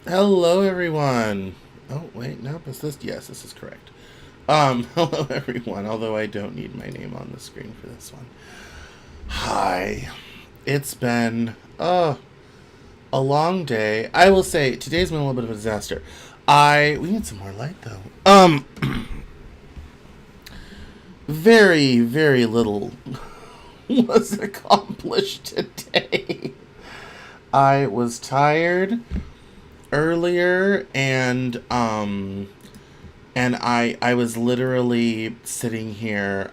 Hello, everyone. Oh, wait, no, is this? Yes, this is correct. Hello, everyone, although I don't need my name on the screen for this one. Hi. It's been, a long day. I will say, today's been a little bit of a disaster. We need some more light, though. Very, very little was accomplished today. I was tired earlier and I was literally sitting here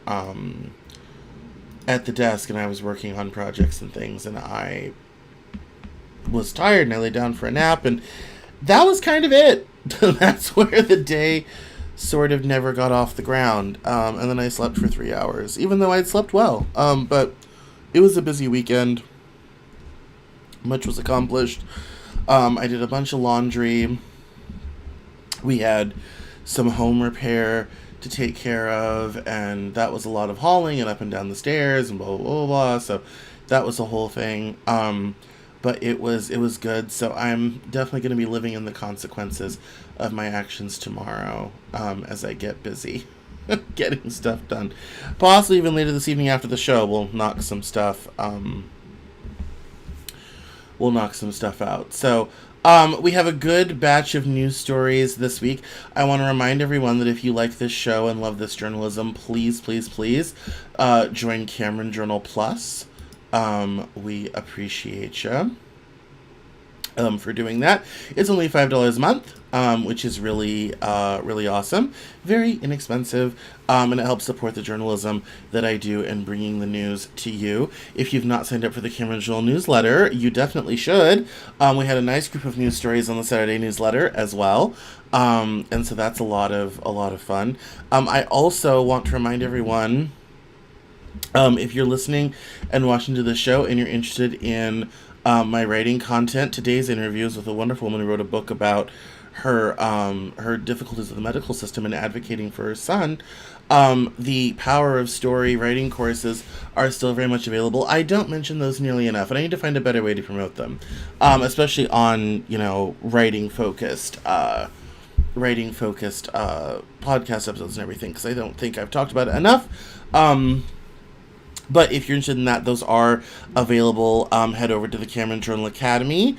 at the desk and I was working on projects and things and I was tired and I lay down for a nap and that was kind of it. That's where the day sort of never got off the ground. And then I slept for 3 hours, even though I'd slept well. But it was a busy weekend. Much was accomplished. I did a bunch of laundry. We had some home repair to take care of, and that was a lot of hauling and up and down the stairs and blah blah blah. Blah. So that was the whole thing. But it was good. So I'm definitely going to be living in the consequences of my actions tomorrow as I get busy getting stuff done. Possibly even later this evening after the show, we'll knock some stuff. We'll knock some stuff out. So, we have a good batch of news stories this week. I want to remind everyone that if you like this show and love this journalism, please, please, please join Cameron Journal Plus. We appreciate you for doing that. It's only $5 a month, which is really, really awesome. Very inexpensive, and it helps support the journalism that I do in bringing the news to you. If you've not signed up for the Cameron Journal newsletter, you definitely should. We had a nice group of news stories on the Saturday newsletter as well. And so that's a lot of fun. I also want to remind everyone, if you're listening and watching to the show and you're interested in my writing content, today's interview is with a wonderful woman who wrote a book about her difficulties with the medical system and advocating for her son. The Power of Story writing courses are still very much available. I don't mention those nearly enough, and I need to find a better way to promote them, especially on writing focused podcast episodes and everything, because I don't think I've talked about it enough. But if you're interested in that, those are available. Head over to the Cameron Journal Academy,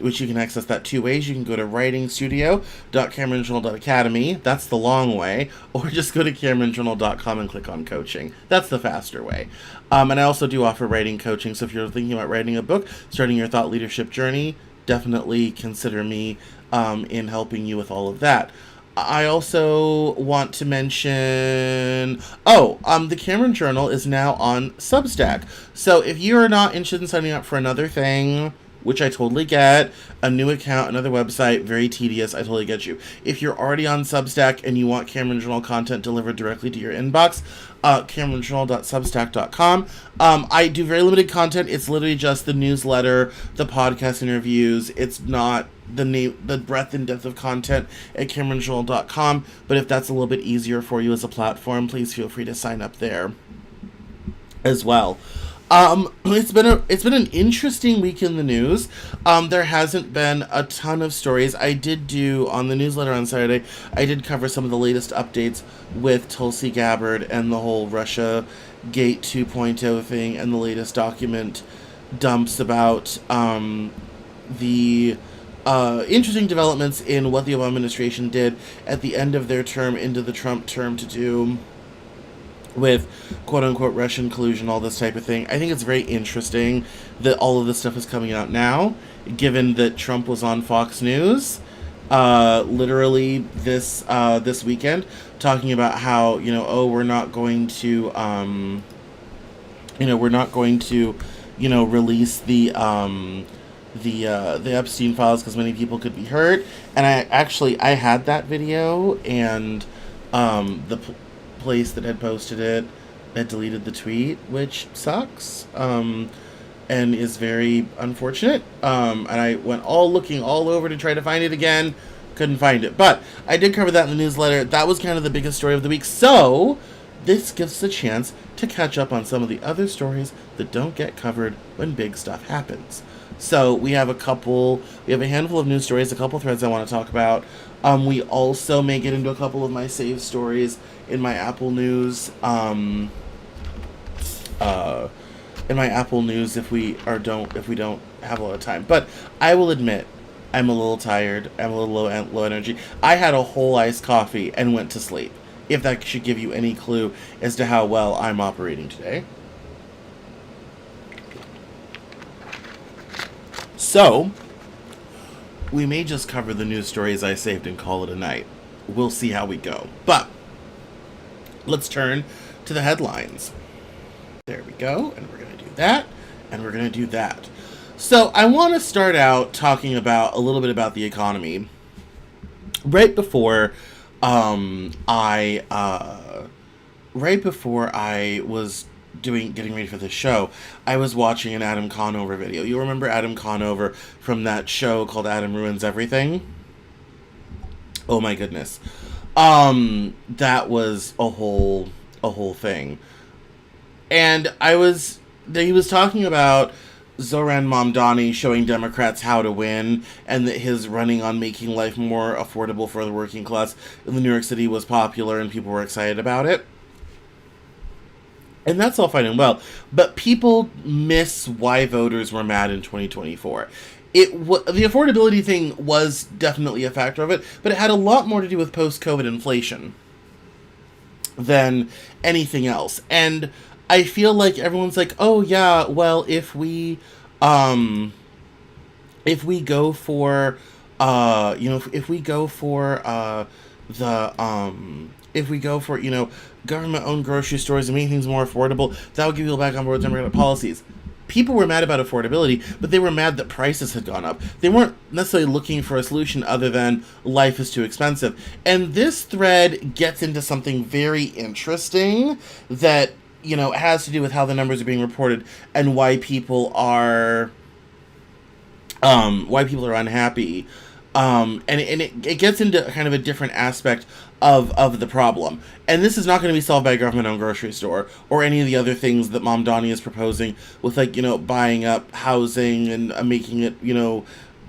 which you can access that two ways. You can go to writingstudio.cameronjournal.academy. That's the long way. Or just go to cameronjournal.com and click on coaching. That's the faster way. And I also do offer writing coaching. So if you're thinking about writing a book, starting your thought leadership journey, definitely consider me in helping you with all of that. I also want to mention, the Cameron Journal is now on Substack. So if you are not interested in signing up for another thing, which I totally get, a new account, another website, very tedious, I totally get you. If you're already on Substack and you want Cameron Journal content delivered directly to your inbox, cameronjournal.substack.com. I do very limited content. It's literally just the newsletter, the podcast interviews. It's not the breadth and depth of content at cameronjournal.com, but if that's a little bit easier for you as a platform, please feel free to sign up there as well. It's been an interesting week in the news. There hasn't been a ton of stories. I did do on the newsletter on Saturday. I did cover some of the latest updates with Tulsi Gabbard and the whole Russia Gate 2.0 thing, and the latest document dumps about the interesting developments in what the Obama administration did at the end of their term into the Trump term to do with quote-unquote Russian collusion, all this type of thing. I think it's very interesting that all of this stuff is coming out now, given that Trump was on Fox News literally this weekend, talking about how, we're not going to release the Epstein files because many people could be hurt. And I had that video, and the place that had posted it had deleted the tweet, which sucks, and is very unfortunate. And I went looking all over to try to find it again, couldn't find it. But I did cover that in the newsletter. That was kind of the biggest story of the week. So this gives us a chance to catch up on some of the other stories that don't get covered when big stuff happens. So we have a handful of news stories, a couple threads I want to talk about. We also may get into a couple of my saved stories in my Apple News. Uh, in my Apple News if we don't have a lot of time. But I will admit, I'm a little tired. I'm a little low energy. I had a whole iced coffee and went to sleep. If that should give you any clue as to how well I'm operating today. So, we may just cover the news stories I saved and call it a night. We'll see how we go. But, let's turn to the headlines. There we go, and we're going to do that, and we're going to do that. So, I want to start out talking about a little bit about the economy. Right before I was getting ready for this show, I was watching an Adam Conover video. You remember Adam Conover from that show called Adam Ruins Everything? Oh my goodness. That was a whole thing. And he was talking about Zoran Mamdani showing Democrats how to win, and that his running on making life more affordable for the working class in New York City was popular and people were excited about it. And that's all fine and well, but people miss why voters were mad in 2024. The affordability thing was definitely a factor of it, but it had a lot more to do with post-COVID inflation than anything else. And I feel like everyone's like, oh yeah, well, if we go for government-owned grocery stores and making things more affordable, that will give people back on board with Democratic policies. People were mad about affordability, but they were mad that prices had gone up. They weren't necessarily looking for a solution other than life is too expensive. And this thread gets into something very interesting that, has to do with how the numbers are being reported and why people are unhappy. And it gets into kind of a different aspect of the problem. And this is not going to be solved by a government-owned grocery store or any of the other things that Mamdani is proposing with, buying up housing and making it,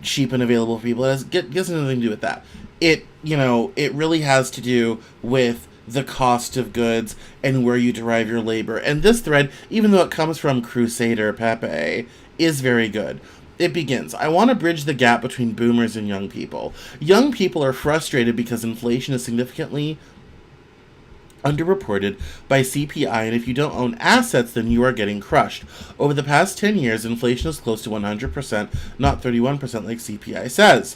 cheap and available for people. It gets nothing to do with that. It really has to do with the cost of goods and where you derive your labor. And this thread, even though it comes from Crusader Pepe, is very good. It begins, I want to bridge the gap between boomers and young people. Young people are frustrated because inflation is significantly underreported by CPI, and if you don't own assets, then you are getting crushed. Over the past 10 years, inflation is close to 100%, not 31% like CPI says.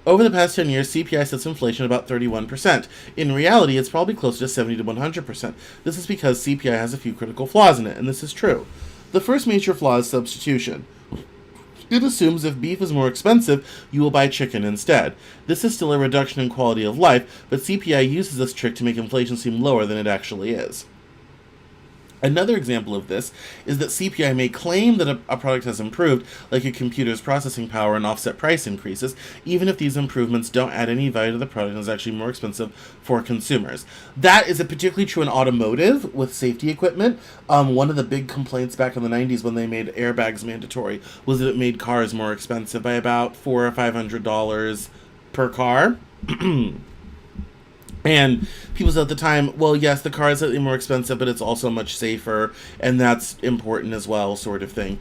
Over the past 10 years, CPI sets inflation about 31%. In reality, it's probably closer to 70 to 100%. This is because CPI has a few critical flaws in it, and this is true. The first major flaw is substitution. It assumes if beef is more expensive, you will buy chicken instead. This is still a reduction in quality of life, but CPI uses this trick to make inflation seem lower than it actually is. Another example of this is that CPI may claim that a product has improved, like a computer's processing power, and offset price increases, even if these improvements don't add any value to the product and is actually more expensive for consumers. That is particularly true in automotive with safety equipment. One of the big complaints back in the 90s when they made airbags mandatory was that it made cars more expensive by about $400 or $500 per car. And people said at the time, well, yes, the car is slightly more expensive, but it's also much safer, and that's important as well, sort of thing.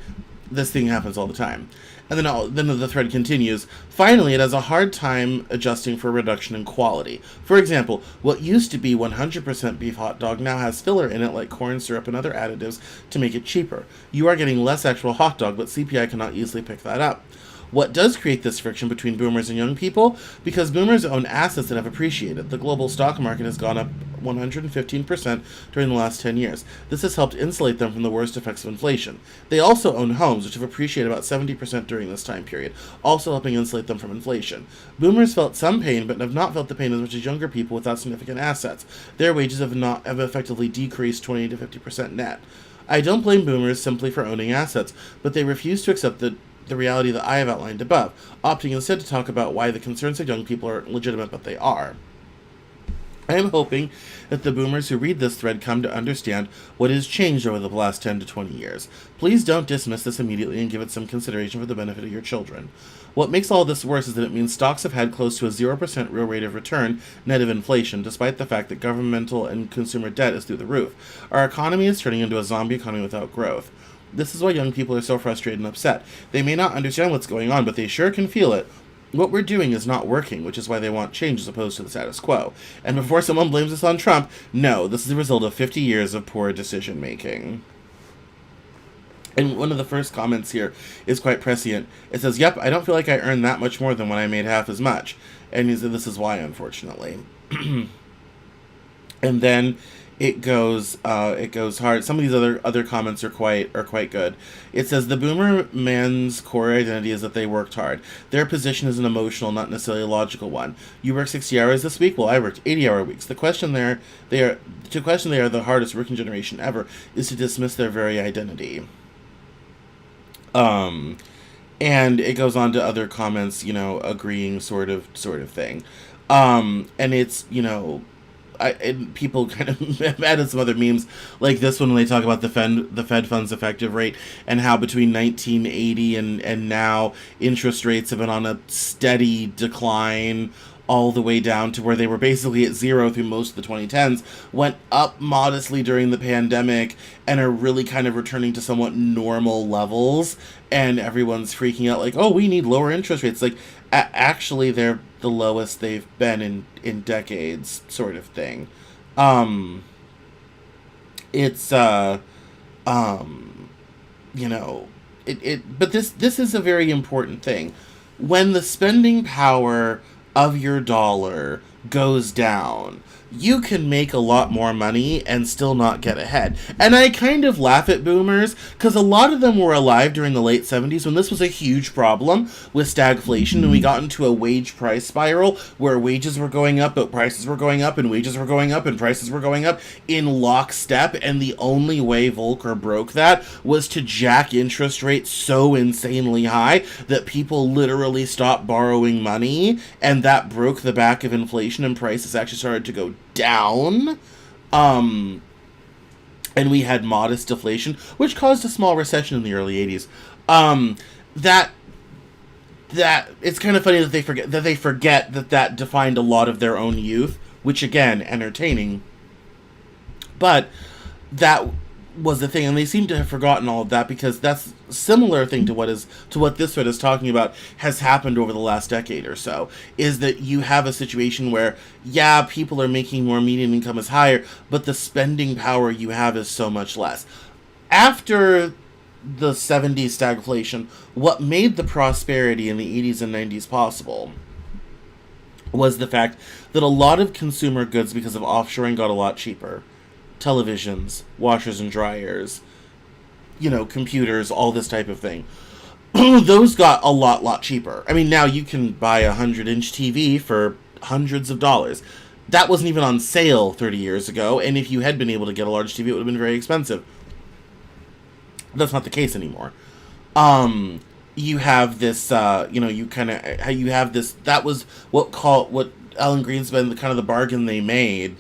This thing happens all the time. And then the thread continues. Finally, it has a hard time adjusting for a reduction in quality. For example, what used to be 100% beef hot dog now has filler in it like corn syrup and other additives to make it cheaper. You are getting less actual hot dog, but CPI cannot easily pick that up. What does create this friction between boomers and young people? Because boomers own assets that have appreciated. The global stock market has gone up 115% during the last 10 years. This has helped insulate them from the worst effects of inflation. They also own homes, which have appreciated about 70% during this time period, also helping insulate them from inflation. Boomers felt some pain, but have not felt the pain as much as younger people without significant assets. Their wages have effectively decreased 20 to 50% net. I don't blame boomers simply for owning assets, but they refuse to accept the reality that I have outlined above, opting instead to talk about why the concerns of young people are legitimate, but they are. I am hoping that the boomers who read this thread come to understand what has changed over the last 10 to 20 years. Please don't dismiss this immediately and give it some consideration for the benefit of your children. What makes all this worse is that it means stocks have had close to a 0% real rate of return net of inflation, despite the fact that governmental and consumer debt is through the roof. Our economy is turning into a zombie economy without growth. This is why young people are so frustrated and upset. They may not understand what's going on, but they sure can feel it. What we're doing is not working, which is why they want change as opposed to the status quo. And before someone blames us on Trump, no, this is the result of 50 years of poor decision making. And one of the first comments here is quite prescient. It says, "Yep, I don't feel like I earned that much more than when I made half as much." And he said, "This is why, unfortunately." And then it goes hard. Some of these other comments are quite good. It says the boomer man's core identity is that they worked hard. Their position is an emotional, not necessarily a logical one. You work 60 hours this week? Well, I worked 80-hour weeks. The question they are the hardest working generation ever is to dismiss their very identity. And it goes on to other comments, agreeing sort of thing. And it's, and people kind of added some other memes like this one when they talk about the Fed funds effective rate and how between 1980 and now interest rates have been on a steady decline all the way down to where they were basically at zero through most of the 2010s, went up modestly during the pandemic, and are really kind of returning to somewhat normal levels, and everyone's freaking out like, oh, we need lower interest rates. Like, actually, they're the lowest they've been in decades, sort of thing. It's, but this is a very important thing. When the spending power of your dollar goes down, you can make a lot more money and still not get ahead. And I kind of laugh at boomers, because a lot of them were alive during the late 70s when this was a huge problem with stagflation, and we got into a wage price spiral where wages were going up, but prices were going up, and wages were going up, and prices were going up in lockstep, and the only way Volcker broke that was to jack interest rates so insanely high that people literally stopped borrowing money, and that broke the back of inflation, and prices actually started to go down, and we had modest deflation, which caused a small recession in the early 80s. That it's kind of funny that they forget that defined a lot of their own youth, which again, entertaining, but that was the thing, and they seem to have forgotten all of that, because that's a similar thing to what this thread is talking about has happened over the last decade or so, is that you have a situation where, yeah, people are making more, median income is higher, but the spending power you have is so much less. After the 70s stagflation, what made the prosperity in the 80s and 90s possible was the fact that a lot of consumer goods, because of offshoring, got a lot cheaper. Televisions, washers and dryers, computers, all this type of thing. Those got a lot cheaper. I mean, now you can buy a 100-inch TV for hundreds of dollars. That wasn't even on sale 30 years ago, and if you had been able to get a large TV, it would have been very expensive. That's not the case anymore. You have this, that was what Alan Greenspan, kind of the bargain they made,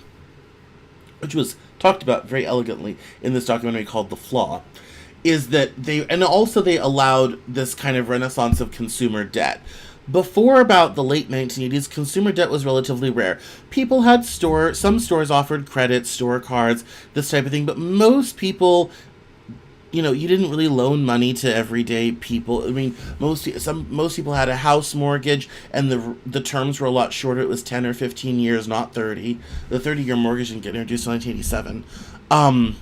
which was talked about very elegantly in this documentary called The Flaw, is that they allowed this kind of renaissance of consumer debt. Before about the late 1980s, consumer debt was relatively rare. People had some stores offered credit, store cards, this type of thing, but most people, you didn't really loan money to everyday people. I mean, most people had a house mortgage, and the terms were a lot shorter. It was 10 or 15 years, not 30. The 30-year mortgage didn't get introduced in 1987.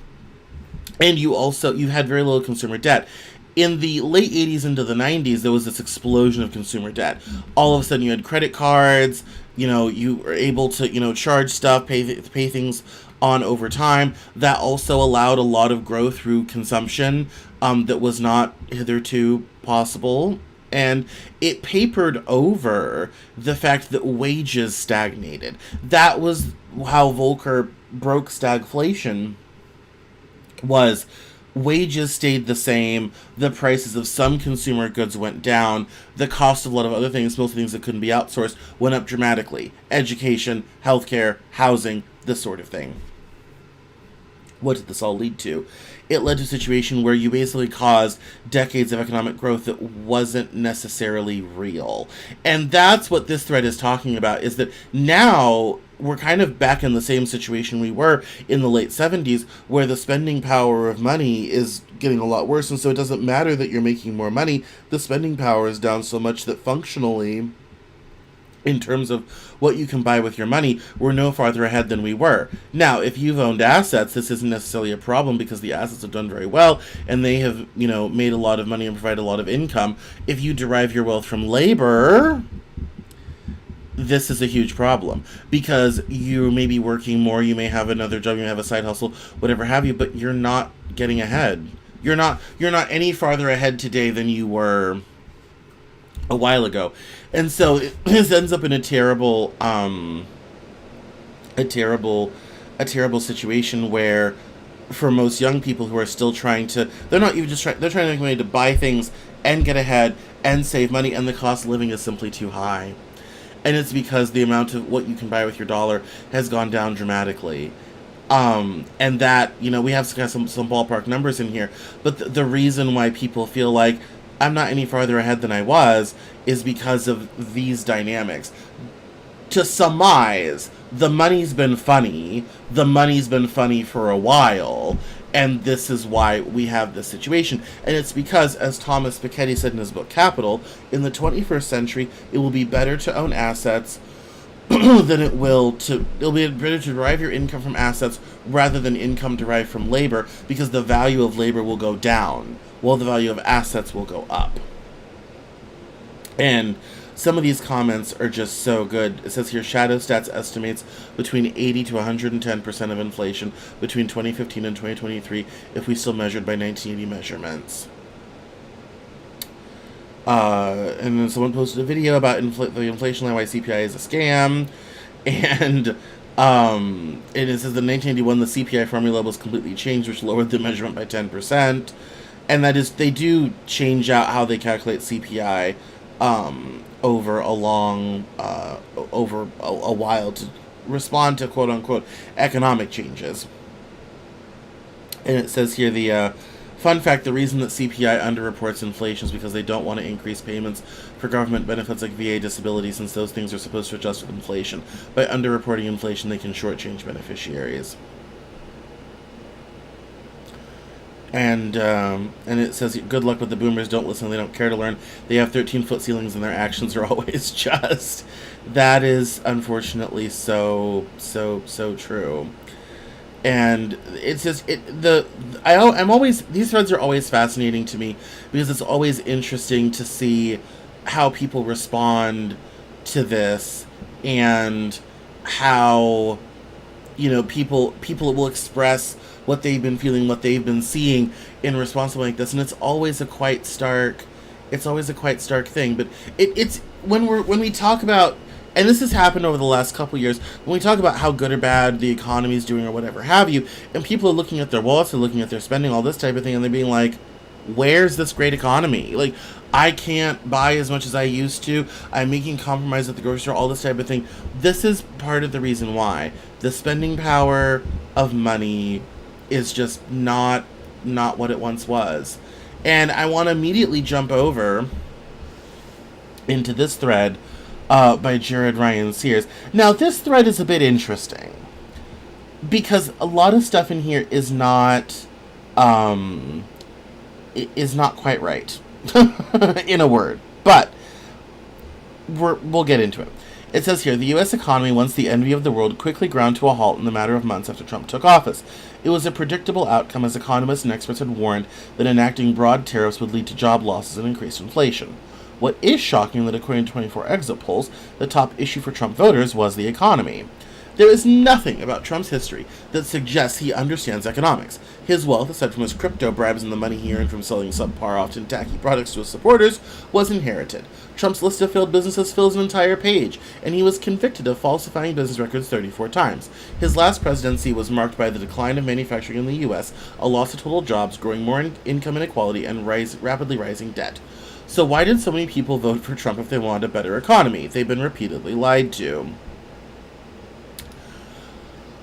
And you had very little consumer debt. In the late 80s into the 90s, there was this explosion of consumer debt. All of a sudden, you had credit cards. You were able to, charge stuff, pay things on over time. That also allowed a lot of growth through consumption that was not hitherto possible. And it papered over the fact that wages stagnated. That was how Volcker broke stagflation, was wages stayed the same, the prices of some consumer goods went down, the cost of a lot of other things, most things that couldn't be outsourced, went up dramatically. Education, healthcare, housing, this sort of thing. What did this all lead to? It led to a situation where you basically caused decades of economic growth that wasn't necessarily real. And that's what this thread is talking about, is that now we're kind of back in the same situation we were in the late 70s, where the spending power of money is getting a lot worse. And so it doesn't matter that you're making more money. The spending power is down so much that functionally, in terms of what you can buy with your money, we're no farther ahead than we were. Now, if you've owned assets, this isn't necessarily a problem because the assets have done very well and they have, made a lot of money and provide a lot of income. If you derive your wealth from labor, this is a huge problem because you may be working more, you may have another job, you may have a side hustle, whatever have you, but you're not getting ahead. You're not any farther ahead today than you were a while ago. And so this ends up in a terrible situation where, for most young people who are still trying to, they're not even just trying, they're trying to make money to buy things and get ahead and save money, and the cost of living is simply too high. And it's because the amount of what you can buy with your dollar has gone down dramatically. And that, we have some ballpark numbers in here, but the reason why people feel like I'm not any farther ahead than I was is because of these dynamics. To surmise, the money's been funny. The money's been funny for a while. And this is why we have this situation. And it's because, as Thomas Piketty said in his book Capital, in the 21st century, it will be better to own assets than it'll be better to derive your income from assets rather than income derived from labor, because the value of labor will go down while the value of assets will go up. And some of these comments are just so good. It says here, Shadow Stats estimates between 80 to 110% of inflation between 2015 and 2023 if we still measured by 1980 measurements. And then someone posted a video about the inflation line, why CPI is a scam. And it says that in 1981 the CPI formula was completely changed, which lowered the measurement by 10%. And that is, they do change out how they calculate CPI over a while to respond to quote unquote economic changes. And it says here, the fun fact, the reason that CPI underreports inflation is because they don't want to increase payments for government benefits like VA disability, since those things are supposed to adjust with inflation. By underreporting inflation, they can shortchange beneficiaries. And it says, good luck with the boomers, don't listen, they don't care to learn. They have 13-foot ceilings and their actions are always just. That is unfortunately so true. And it's just, these threads are always fascinating to me because it's always interesting to see how people respond to this and how, people will express what they've been feeling, what they've been seeing in response to like this, and it's always a quite stark thing. But it's when we talk about, and this has happened over the last couple years, when we talk about how good or bad the economy is doing or whatever have you, and people are looking at their wallets, they're looking at their spending, all this type of thing, and they're being like, where's this great economy? Like, I can't buy as much as I used to. I'm making compromise at the grocery store, all this type of thing. This is part of the reason why. The spending power of money is just not what it once was. And I want to immediately jump over into this thread by Jared Ryan Sears. Now, this thread is a bit interesting because a lot of stuff in here is not quite right, in a word. But we'll get into it. It says here, the U.S. economy, once the envy of the world, quickly ground to a halt in the matter of months after Trump took office. It was a predictable outcome, as economists and experts had warned that enacting broad tariffs would lead to job losses and increased inflation. What is shocking that according to 24 exit polls, the top issue for Trump voters was the economy. There is nothing about Trump's history that suggests he understands economics. His wealth, aside from his crypto bribes and the money he earned from selling subpar, often tacky products to his supporters, was inherited. Trump's list of failed businesses fills an entire page, and he was convicted of falsifying business records 34 times. His last presidency was marked by the decline of manufacturing in the U.S., a loss of total jobs, growing more income inequality, and rapidly rising debt. So why did so many people vote for Trump if they wanted a better economy? They've been repeatedly lied to.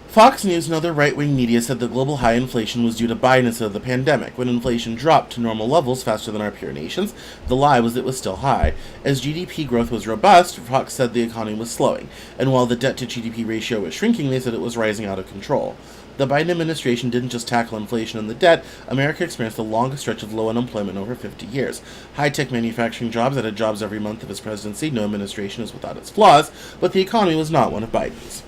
Fox News and other right-wing media said the global high inflation was due to Biden instead of the pandemic. When inflation dropped to normal levels faster than our peer nations, the lie was it was still high. As GDP growth was robust, Fox said the economy was slowing, and while the debt-to-GDP ratio was shrinking, they said it was rising out of control. The Biden administration didn't just tackle inflation and the debt. America experienced the longest stretch of low unemployment in over 50 years. High-tech manufacturing jobs added jobs every month of his presidency. No administration is without its flaws, but the economy was not one of Biden's.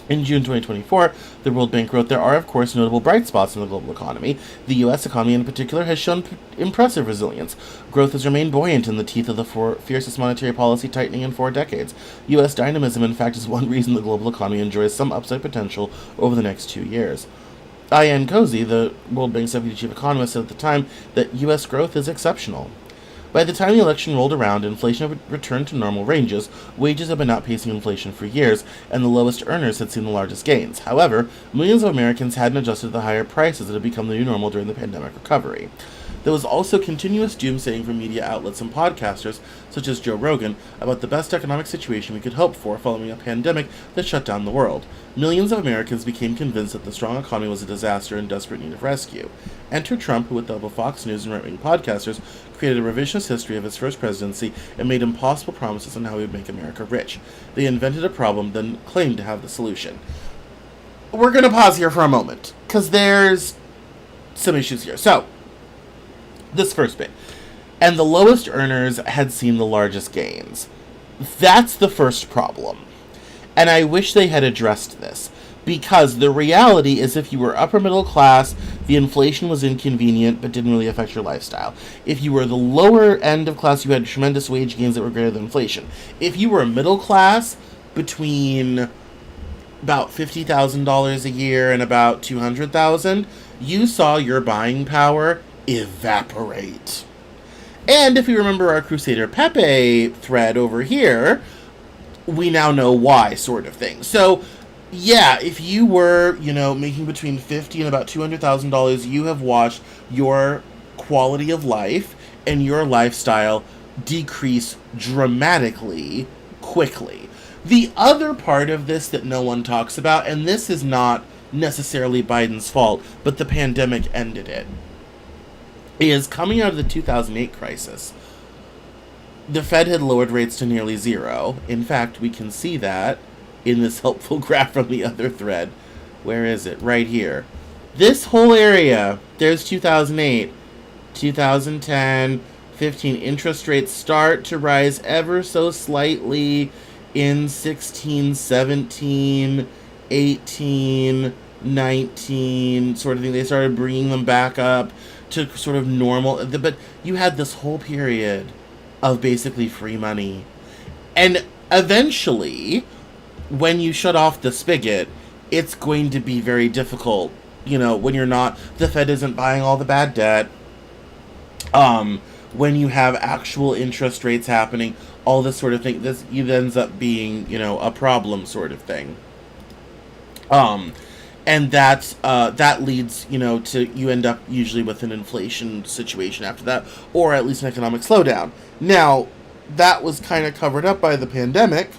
In June 2024, the World Bank wrote, there are, of course, notable bright spots in the global economy. The U.S. economy in particular has shown impressive resilience. Growth has remained buoyant in the teeth of the fiercest monetary policy tightening in 4 decades. U.S. dynamism, in fact, is one reason the global economy enjoys some upside potential over the next 2 years. Ian Cozy, the World Bank's deputy chief economist, said at the time that U.S. growth is exceptional. By the time the election rolled around, inflation had returned to normal ranges, wages had been outpacing inflation for years, and the lowest earners had seen the largest gains. However, millions of Americans hadn't adjusted to the higher prices that had become the new normal during the pandemic recovery. There was also continuous doomsaying from media outlets and podcasters, such as Joe Rogan, about the best economic situation we could hope for following a pandemic that shut down the world. Millions of Americans became convinced that the strong economy was a disaster in desperate need of rescue. Enter Trump, who with the help of Fox News and right-wing podcasters, created a revisionist history of his first presidency and made impossible promises on how he would make America rich. They invented a problem, then claimed to have the solution. We're going to pause here for a moment, because there's some issues here. So, this first bit. And the lowest earners had seen the largest gains. That's the first problem. And I wish they had addressed this. Because the reality is if you were upper middle class, the inflation was inconvenient but didn't really affect your lifestyle. If you were the lower end of class, you had tremendous wage gains that were greater than inflation. If you were middle class, between about $50,000 a year and about $200,000, you saw your buying power evaporate. And if you remember our Crusader Pepe thread over here, we now know why, sort of thing. So, yeah, if you were, making between $50,000 and about $200,000, you have watched your quality of life and your lifestyle decrease dramatically quickly. The other part of this that no one talks about, and this is not necessarily Biden's fault, but the pandemic ended it, is coming out of the 2008 crisis. The Fed had lowered rates to nearly zero. In fact, we can see that in this helpful graph from the other thread. Where is it? Right here. This whole area, there's 2008, 2010, 15. Interest rates start to rise ever so slightly in 16, 17, 18, 19, sort of thing. They started bringing them back up to sort of normal. But you had this whole period of basically free money. And eventually, when you shut off the spigot, it's going to be very difficult, when you're not, the Fed isn't buying all the bad debt, when you have actual interest rates happening, all this sort of thing, this ends up being, a problem sort of thing. And that leads, to, you end up usually with an inflation situation after that, or at least an economic slowdown. Now, that was kind of covered up by the pandemic,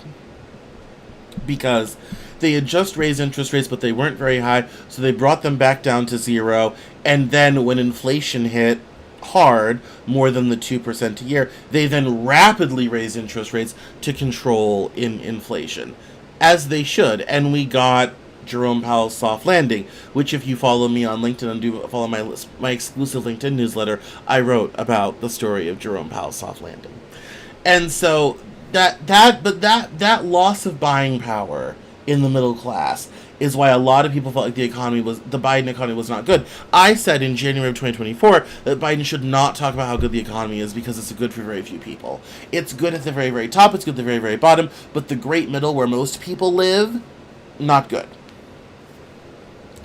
because they had just raised interest rates, but they weren't very high, so they brought them back down to zero, and then when inflation hit hard, more than the 2% a year, they then rapidly raised interest rates to control inflation, as they should, and we got Jerome Powell's soft landing, which if you follow me on LinkedIn and do follow my exclusive LinkedIn newsletter, I wrote about the story of Jerome Powell's soft landing. And so that loss of buying power in the middle class is why a lot of people felt like the Biden economy was not good. I said in January of 2024 that Biden should not talk about how good the economy is because it's good for very few people. It's good at the very, very top, it's good at the very, very bottom, but the great middle where most people live, not good.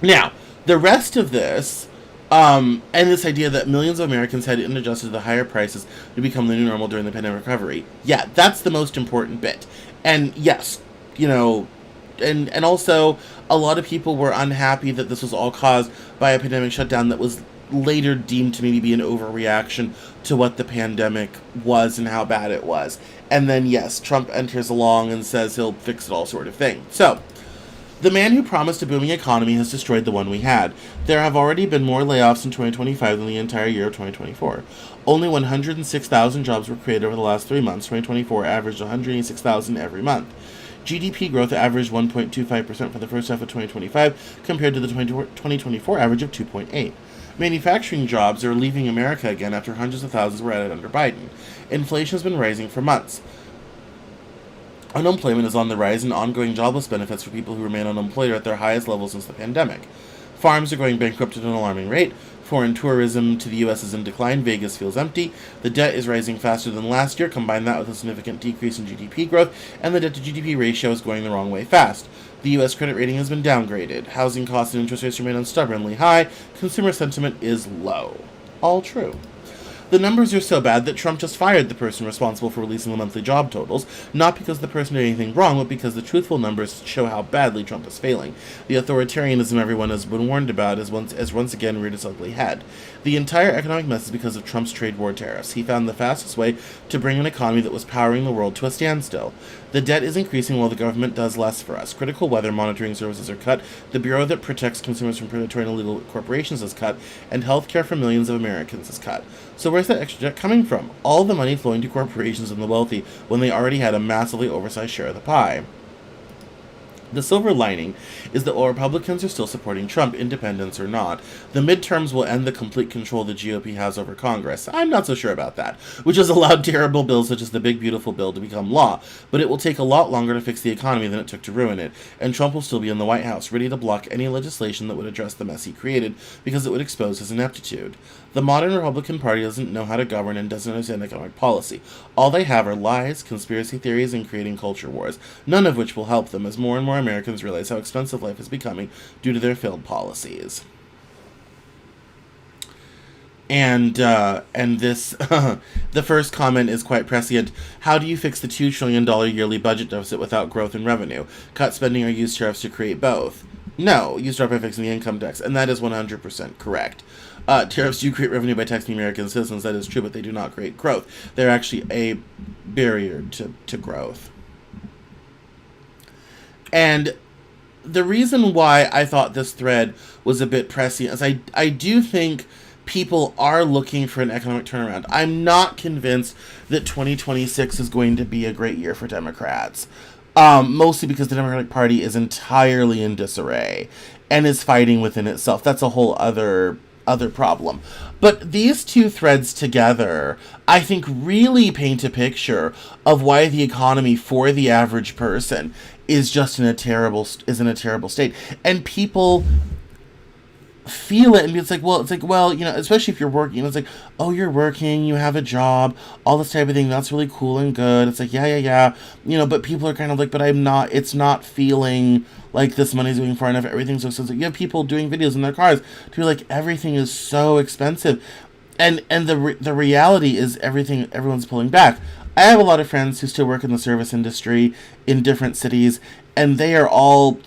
Now, the rest of this, and this idea that millions of Americans had adjusted to the higher prices to become the new normal during the pandemic recovery. Yeah, that's the most important bit. And yes, and also a lot of people were unhappy that this was all caused by a pandemic shutdown that was later deemed to maybe be an overreaction to what the pandemic was and how bad it was. And then, yes, Trump enters along and says he'll fix it all sort of thing. So, the man who promised a booming economy has destroyed the one we had. There have already been more layoffs in 2025 than the entire year of 2024. Only 106,000 jobs were created over the last 3 months. 2024 averaged 186,000 every month. GDP growth averaged 1.25% for the first half of 2025 compared to the 2024 average of 2.8%. Manufacturing jobs are leaving America again after hundreds of thousands were added under Biden. Inflation has been rising for months. Unemployment is on the rise, and ongoing jobless benefits for people who remain unemployed are at their highest level since the pandemic. Farms are going bankrupt at an alarming rate. Foreign tourism to the U.S. is in decline. Vegas feels empty. The debt is rising faster than last year. Combine that with a significant decrease in GDP growth, and the debt-to-GDP ratio is going the wrong way fast. The U.S. credit rating has been downgraded. Housing costs and interest rates remain stubbornly high. Consumer sentiment is low. All true. The numbers are so bad that Trump just fired the person responsible for releasing the monthly job totals, not because the person did anything wrong, but because the truthful numbers show how badly Trump is failing. The authoritarianism everyone has been warned about has once again reared its ugly head. The entire economic mess is because of Trump's trade war tariffs. He found the fastest way to bring an economy that was powering the world to a standstill. The debt is increasing while the government does less for us. Critical weather monitoring services are cut, the bureau that protects consumers from predatory and illegal corporations is cut, and health care for millions of Americans is cut. So where's that extra debt coming from? All the money flowing to corporations and the wealthy when they already had a massively oversized share of the pie. The silver lining is that while Republicans are still supporting Trump, independents or not, the midterms will end the complete control the GOP has over Congress. I'm not so sure about that, which has allowed terrible bills such as the Big Beautiful Bill to become law, but it will take a lot longer to fix the economy than it took to ruin it, and Trump will still be in the White House, ready to block any legislation that would address the mess he created, because it would expose his ineptitude. The modern Republican Party doesn't know how to govern and doesn't understand economic policy. All they have are lies, conspiracy theories, and creating culture wars, none of which will help them as more and more Americans realize how expensive life is becoming due to their failed policies. And this, the first comment is quite prescient. How do you fix the $2 trillion yearly budget deficit without growth in revenue? Cut spending or use tariffs to create both? No, you start by fixing the income tax, and that is 100% correct. Tariffs do create revenue by taxing American citizens, that is true, but they do not create growth. They're actually a barrier to growth. And the reason why I thought this thread was a bit prescient is I do think people are looking for an economic turnaround. I'm not convinced that 2026 is going to be a great year for Democrats. Mostly because the Democratic Party is entirely in disarray and is fighting within itself. That's a whole other problem. But these two threads together, I think, really paint a picture of why the economy for the average person is just in a terrible state. And people feel it, and it's like, well, especially if you're working, it's like, oh, you're working, you have a job, all this type of thing, that's really cool and good. It's like, yeah, but people are kind of like, but it's not feeling like this money's going far enough, everything's so expensive. You have people doing videos in their cars to be like, everything is so expensive, and the reality is everyone's pulling back. I have a lot of friends who still work in the service industry in different cities, and they are all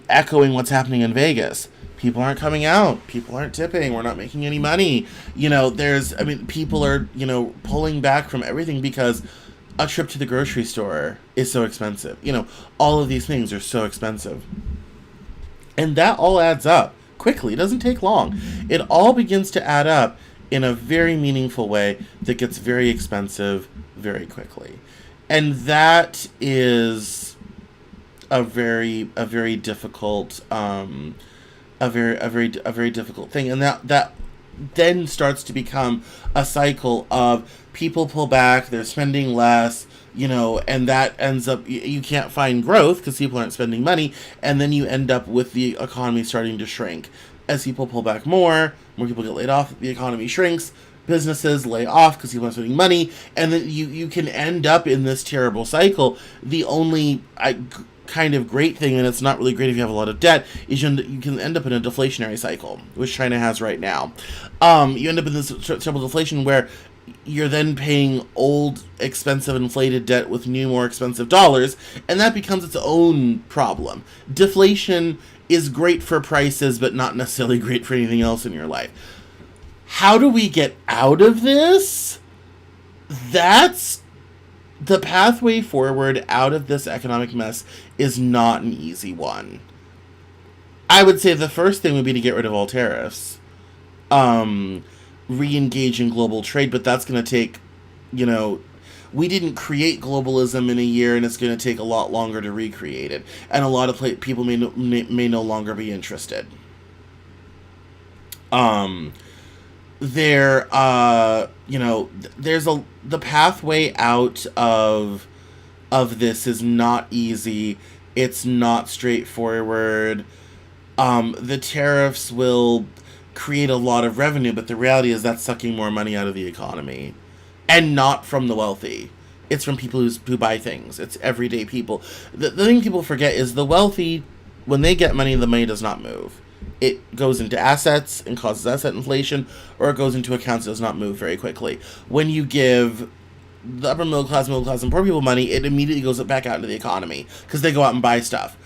echoing what's happening in Vegas. People aren't coming out. People aren't tipping. We're not making any money. People are, pulling back from everything because a trip to the grocery store is so expensive. All of these things are so expensive. And that all adds up quickly. It doesn't take long. It all begins to add up in a very meaningful way that gets very expensive very quickly. And that is a very difficult a very difficult thing, and that then starts to become a cycle of people pull back, they're spending less, and that ends up, you can't find growth because people aren't spending money, and then you end up with the economy starting to shrink. As people pull back more people get laid off, the economy shrinks, businesses lay off because people aren't spending money, and then you can end up in this terrible cycle. The only kind of great thing, and it's not really great if you have a lot of debt, is you can end up in a deflationary cycle, which China has right now. You end up in this terrible deflation where you're then paying old, expensive, inflated debt with new, more expensive dollars, and that becomes its own problem. Deflation is great for prices, but not necessarily great for anything else in your life. How do we get out of this? That's the pathway forward out of this economic mess is not an easy one. I would say the first thing would be to get rid of all tariffs. Re-engage in global trade, but that's going to take, we didn't create globalism in a year, and it's going to take a lot longer to recreate it. And a lot of people may no longer be interested. There's the pathway out of this is not easy. It's not straightforward. The tariffs will create a lot of revenue, but the reality is that's sucking more money out of the economy, and not from the wealthy. It's from people who buy things. It's everyday people. The thing people forget is the wealthy, when they get money, the money does not move. It goes into assets and causes asset inflation, or it goes into accounts that does not move very quickly. When you give the upper middle class, and poor people money, it immediately goes back out into the economy because they go out and buy stuff.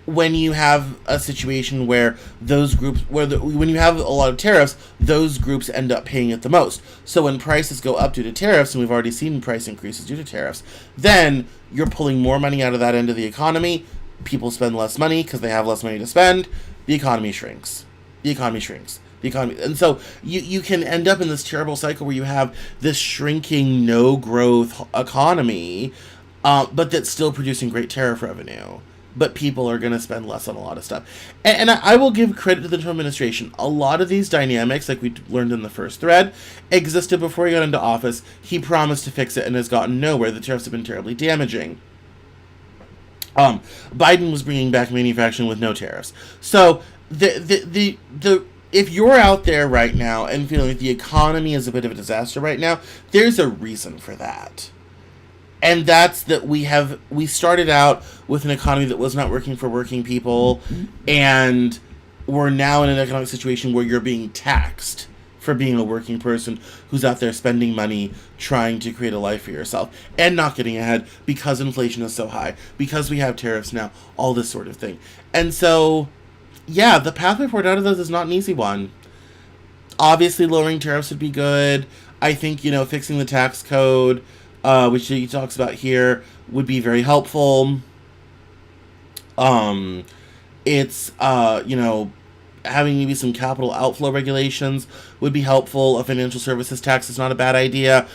When you have a situation where those groups, when you have a lot of tariffs, those groups end up paying it the most. So when prices go up due to tariffs, and we've already seen price increases due to tariffs, then you're pulling more money out of that end of the economy. People spend less money because they have less money to spend. The economy shrinks. And so you can end up in this terrible cycle where you have this shrinking, no-growth economy, but that's still producing great tariff revenue. But people are going to spend less on a lot of stuff. And I will give credit to the Trump administration. A lot of these dynamics, like we learned in the first thread, existed before he got into office. He promised to fix it and has gotten nowhere. The tariffs have been terribly damaging. Biden was bringing back manufacturing with no tariffs. So if you're out there right now and feeling like the economy is a bit of a disaster right now, there's a reason for that. And that's that we started out with an economy that was not working for working people, and we're now in an economic situation where you're being taxed for being a working person who's out there spending money trying to create a life for yourself and not getting ahead because inflation is so high, because we have tariffs now, all this sort of thing. And so, yeah, the pathway forward out of this is not an easy one. Obviously, lowering tariffs would be good. I think, fixing the tax code, which he talks about here, would be very helpful. It's, having maybe some capital outflow regulations would be helpful. A financial services tax is not a bad idea.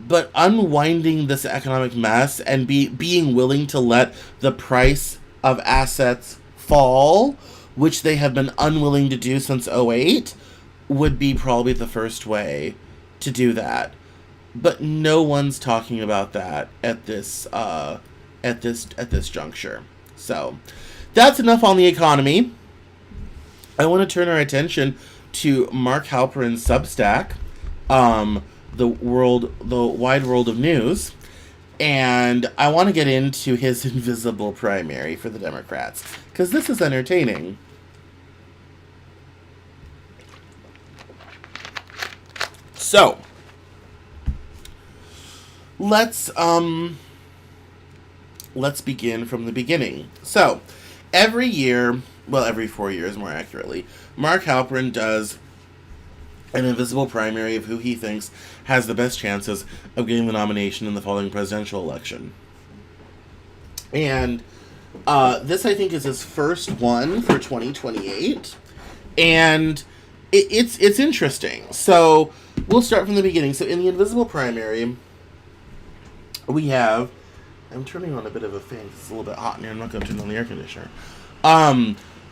But unwinding this economic mess and being willing to let the price of assets fall, which they have been unwilling to do since '08, would be probably the first way to do that. But no one's talking about that at this juncture. So that's enough on the economy. I want to turn our attention to Mark Halperin's Substack, the wide world of news, and I want to get into his invisible primary for the Democrats because this is entertaining. So let's begin from the beginning. So every year, well, every 4 years more accurately, Mark Halperin does an invisible primary of who he thinks has the best chances of getting the nomination in the following presidential election. And this, I think, is his first one for 2028. And it's interesting. So we'll start from the beginning. So in the invisible primary, we have... I'm turning on a bit of a fan because it's a little bit hot in here. I'm not going to turn on the air conditioner.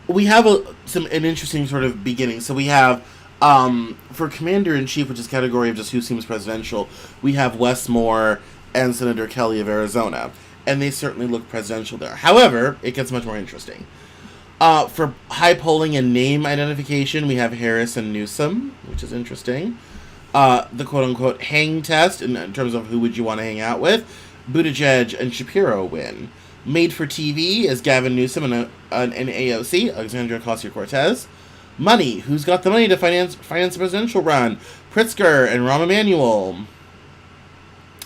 We have an interesting sort of beginning. So we have For Commander-in-Chief, which is category of just who seems presidential, we have Wes Moore and Senator Kelly of Arizona. And they certainly look presidential there. However, it gets much more interesting. For high polling and name identification, we have Harris and Newsom, which is interesting. The quote-unquote hang test, in terms of who would you want to hang out with, Buttigieg and Shapiro win. Made for TV is Gavin Newsom and AOC, Alexandria Ocasio-Cortez. Money, who's got the money to finance the presidential run? Pritzker and Rahm Emanuel.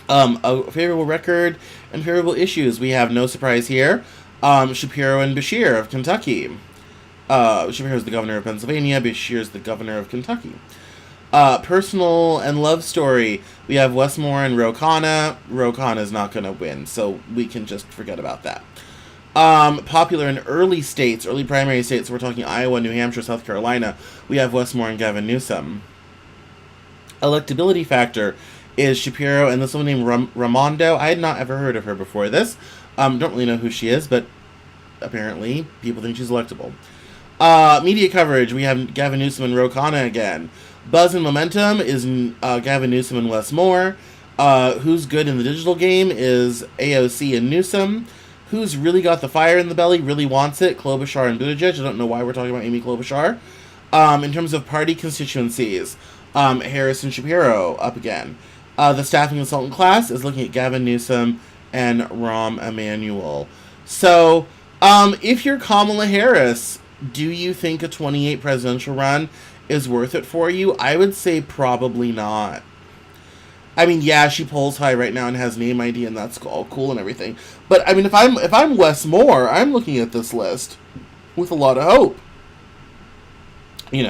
A favorable record and favorable issues. We have no surprise here. Shapiro and Beshear of Kentucky. Shapiro is the governor of Pennsylvania. Beshear is the governor of Kentucky. Personal and love story. We have Wes Moore and Ro Khanna. Ro Khanna is not going to win, so we can just forget about that. Popular in early states, early primary states, so we're talking Iowa, New Hampshire, South Carolina. We have Wes Moore and Gavin Newsom. Electability factor is Shapiro and this woman named Raimondo. I had not ever heard of her before this. Don't really know who she is, but apparently people think she's electable. Media coverage, we have Gavin Newsom and Ro Khanna again. Buzz and momentum is Gavin Newsom and Wes Moore. Who's good in the digital game is AOC and Newsom. Who's really got the fire in the belly, really wants it, Klobuchar and Buttigieg. I don't know why we're talking about Amy Klobuchar. In terms of party constituencies, Harris and Shapiro up again. The staffing consultant class is looking at Gavin Newsom and Rahm Emanuel. So, if you're Kamala Harris, do you think a 28 presidential run is worth it for you? I would say probably not. I mean, yeah, she polls high right now and has name ID, and that's all cool and everything. But I mean, if I'm Wes Moore, I'm looking at this list with a lot of hope. I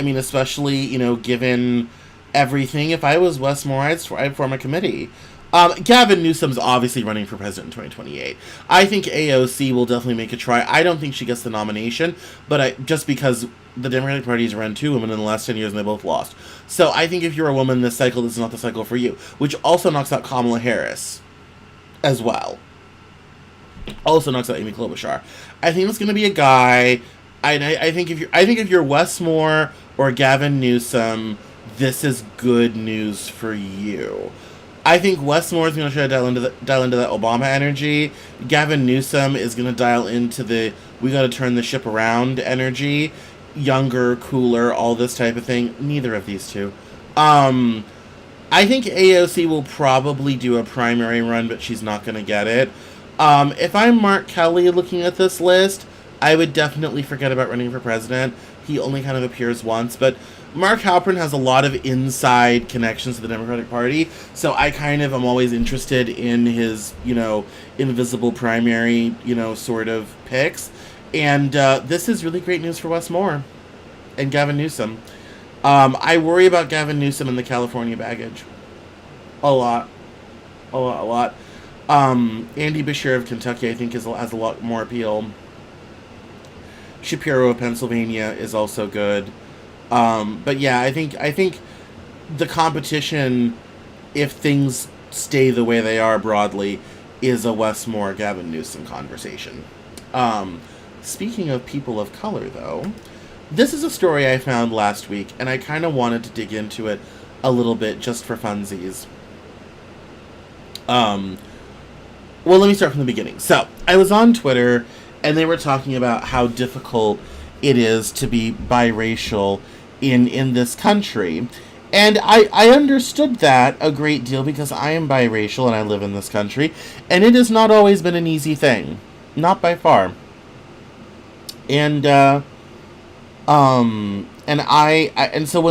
mean, especially given everything. If I was Wes Moore, I'd form a committee. Gavin Newsom's obviously running for president in 2028. I think AOC will definitely make a try. I don't think she gets the nomination, but just because the Democratic Party has run 2 women in the last 10 years and they both lost. So I think if you're a woman this cycle, this is not the cycle for you. Which also knocks out Kamala Harris as well. Also knocks out Amy Klobuchar. I think it's going to be a guy. I think if you're Wes Moore or Gavin Newsom, this is good news for you. I think Wes Moore is going to try to dial into that Obama energy. Gavin Newsom is going to dial into the we got to turn the ship around energy. Younger, cooler, all this type of thing. Neither of these two. I think AOC will probably do a primary run, but she's not going to get it. If I'm Mark Kelly looking at this list, I would definitely forget about running for president. He only kind of appears once, but Mark Halperin has a lot of inside connections to the Democratic Party, so I kind of am always interested in his, invisible primary, sort of picks. And this is really great news for Wes Moore and Gavin Newsom. I worry about Gavin Newsom and the California baggage. A lot. Andy Beshear of Kentucky, I think, has a lot more appeal. Shapiro of Pennsylvania is also good. But yeah, I think the competition, if things stay the way they are broadly, is a Wes Moore, Gavin Newsom conversation. Speaking of people of color, though, this is a story I found last week, and I kind of wanted to dig into it a little bit just for funsies. Well, let me start from the beginning. So, I was on Twitter, and they were talking about how difficult it is to be biracial in this country. And I understood that a great deal because I am biracial and I live in this country, and it has not always been an easy thing. Not by far. And so when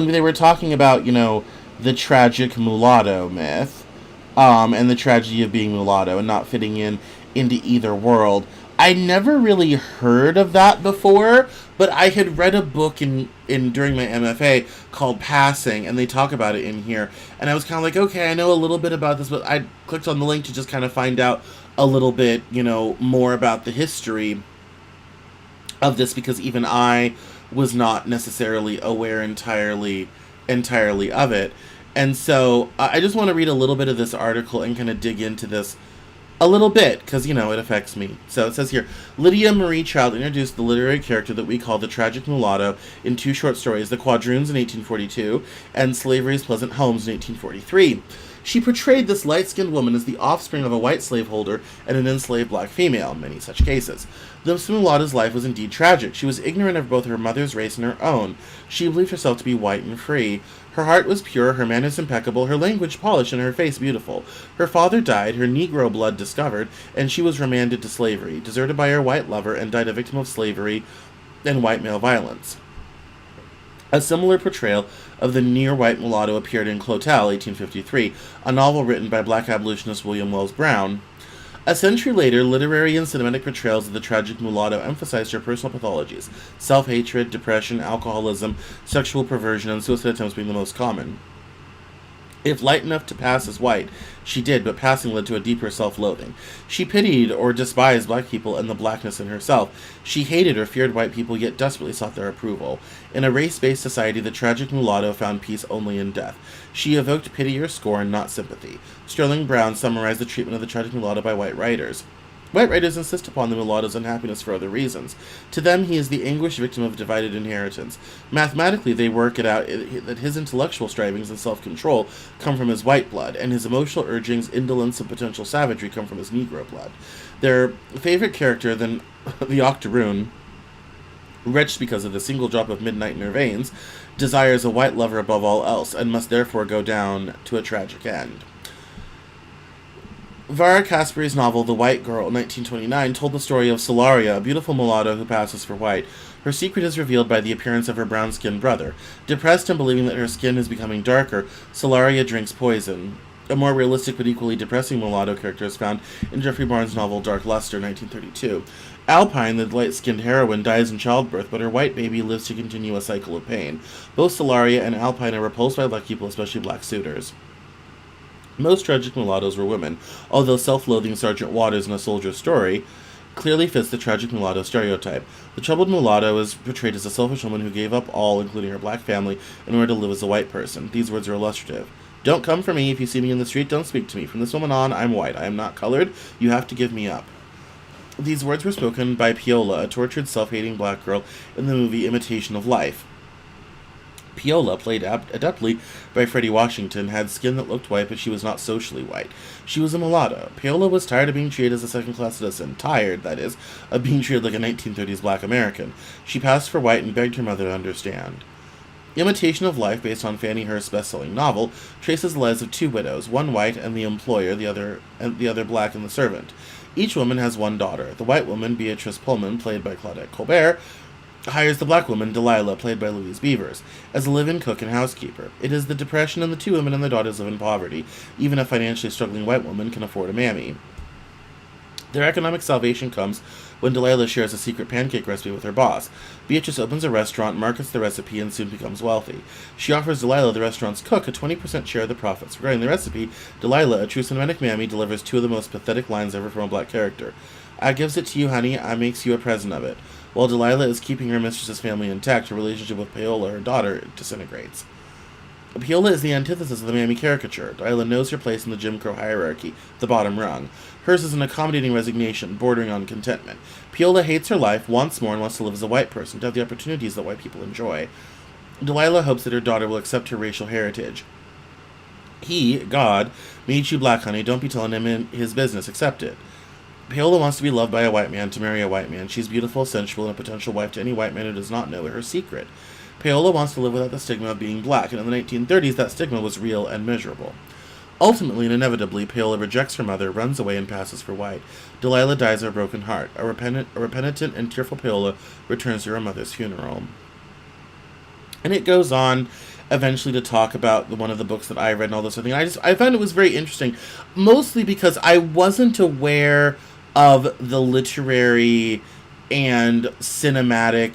they were talking about, the tragic mulatto myth, and the tragedy of being mulatto and not fitting into either world, I never really heard of that before, but I had read a book during my MFA called Passing, and they talk about it in here, and I was kind of like, okay, I know a little bit about this, but I clicked on the link to just kind of find out a little bit, more about the history of this, because even I was not necessarily aware entirely of it. And so I just want to read a little bit of this article and kind of dig into this A little bit, because, it affects me. So it says here, Lydia Marie Child introduced the literary character that we call the tragic mulatto in two short stories, The Quadroons in 1842 and Slavery's Pleasant Homes in 1843. She portrayed this light-skinned woman as the offspring of a white slaveholder and an enslaved black female, in many such cases. The mulatto's life was indeed tragic. She was ignorant of both her mother's race and her own. She believed herself to be white and free. Her heart was pure, her manners impeccable, her language polished, and her face beautiful. Her father died, her Negro blood discovered, and she was remanded to slavery, deserted by her white lover, and died a victim of slavery and white male violence. A similar portrayal of the near-white mulatto appeared in Clotel, 1853, a novel written by black abolitionist William Wells Brown. A century later, literary and cinematic portrayals of the tragic mulatto emphasized her personal pathologies, self-hatred, depression, alcoholism, sexual perversion, and suicide attempts being the most common. If light enough to pass as white, she did, but passing led to a deeper self-loathing. She pitied or despised black people and the blackness in herself. She hated or feared white people, yet desperately sought their approval. In a race-based society, the tragic mulatto found peace only in death. She evoked pity or scorn, not sympathy. Sterling Brown summarized the treatment of the tragic mulatto by white writers. White writers insist upon the mulatto's unhappiness for other reasons. To them, he is the anguished victim of divided inheritance. Mathematically, they work it out that his intellectual strivings and self-control come from his white blood, and his emotional urgings, indolence, and potential savagery come from his Negro blood. Their favorite character, then the Octoroon, wretched because of the single drop of midnight in her veins, desires a white lover above all else, and must therefore go down to a tragic end. Vara Caspari's novel The White Girl, 1929, told the story of Solaria, a beautiful mulatto who passes for white. Her secret is revealed by the appearance of her brown-skinned brother. Depressed and believing that her skin is becoming darker, Solaria drinks poison. A more realistic but equally depressing mulatto character is found in Geoffrey Barnes' novel Dark Luster, 1932. Alpine, the light-skinned heroine, dies in childbirth, but her white baby lives to continue a cycle of pain. Both Solaria and Alpine are repulsed by black people, especially black suitors. Most tragic mulattoes were women, although self-loathing Sergeant Waters in A Soldier's Story clearly fits the tragic mulatto stereotype. The troubled mulatto is portrayed as a selfish woman who gave up all, including her black family, in order to live as a white person. These words are illustrative. Don't come for me. If you see me in the street, don't speak to me. From this moment on, I'm white. I am not colored. You have to give me up. These words were spoken by Piola, a tortured, self-hating black girl in the movie Imitation of Life. Piola, played adeptly by Freddie Washington, had skin that looked white, but she was not socially white. She was a mulatto. Piola was tired of being treated as a second-class citizen. Tired, that is, of being treated like a 1930s black American. She passed for white and begged her mother to understand. Imitation of Life, based on Fannie Hurst's best-selling novel, traces the lives of two widows, one white and the employer, the other black and the servant. Each woman has one daughter. The white woman, Beatrice Pullman, played by Claudette Colbert, hires the black woman, Delilah, played by Louise Beavers, as a live-in cook and housekeeper. It is the Depression, and the two women and their daughters live in poverty. Even a financially struggling white woman can afford a mammy. Their economic salvation comes when Delilah shares a secret pancake recipe with her boss. Beatrice opens a restaurant, markets the recipe, and soon becomes wealthy. She offers Delilah, the restaurant's cook, a 20% share of the profits. Regarding the recipe, Delilah, a true cinematic mammy, delivers two of the most pathetic lines ever from a black character. "I gives it to you, honey. I makes you a present of it." While Delilah is keeping her mistress's family intact, her relationship with Piola, her daughter, disintegrates. Piola is the antithesis of the mammy caricature. Delilah knows her place in the Jim Crow hierarchy, the bottom rung. Hers is an accommodating resignation, bordering on contentment. Piola hates her life, wants more, and wants to live as a white person, to have the opportunities that white people enjoy. Delilah hopes that her daughter will accept her racial heritage. He, God, made you black, honey. Don't be telling him in his business. Accept it. Piola wants to be loved by a white man, to marry a white man. She's beautiful, sensual, and a potential wife to any white man who does not know her secret. Piola wants to live without the stigma of being black, and in the 1930s that stigma was real and measurable. Ultimately and inevitably, Piola rejects her mother, runs away, and passes for white. Delilah dies of a broken heart. A repentant and tearful Piola returns to her mother's funeral. And it goes on eventually to talk about one of the books that I read and all this sort of thing. I found it was very interesting, mostly because I wasn't aware of the literary and cinematic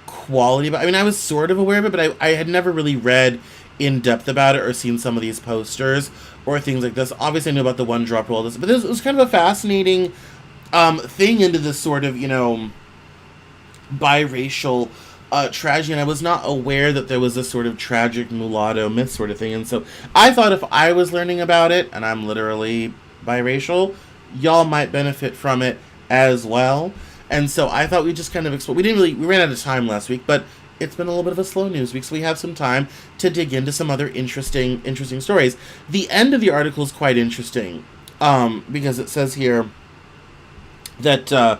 quality. But I mean, I was sort of aware of it, but I had never really read in depth about it or seen some of these posters or things like this. Obviously, I knew about the One Drop Roll, but this was kind of a fascinating thing into this sort of, biracial tragedy, and I was not aware that there was this sort of tragic mulatto myth sort of thing. And so I thought if I was learning about it, and I'm literally biracial, y'all might benefit from it as well. And so I thought we'd just kind of explore. We ran out of time last week, but it's been a little bit of a slow news week, so we have some time to dig into some other interesting stories. The end of the article is quite interesting, because it says here that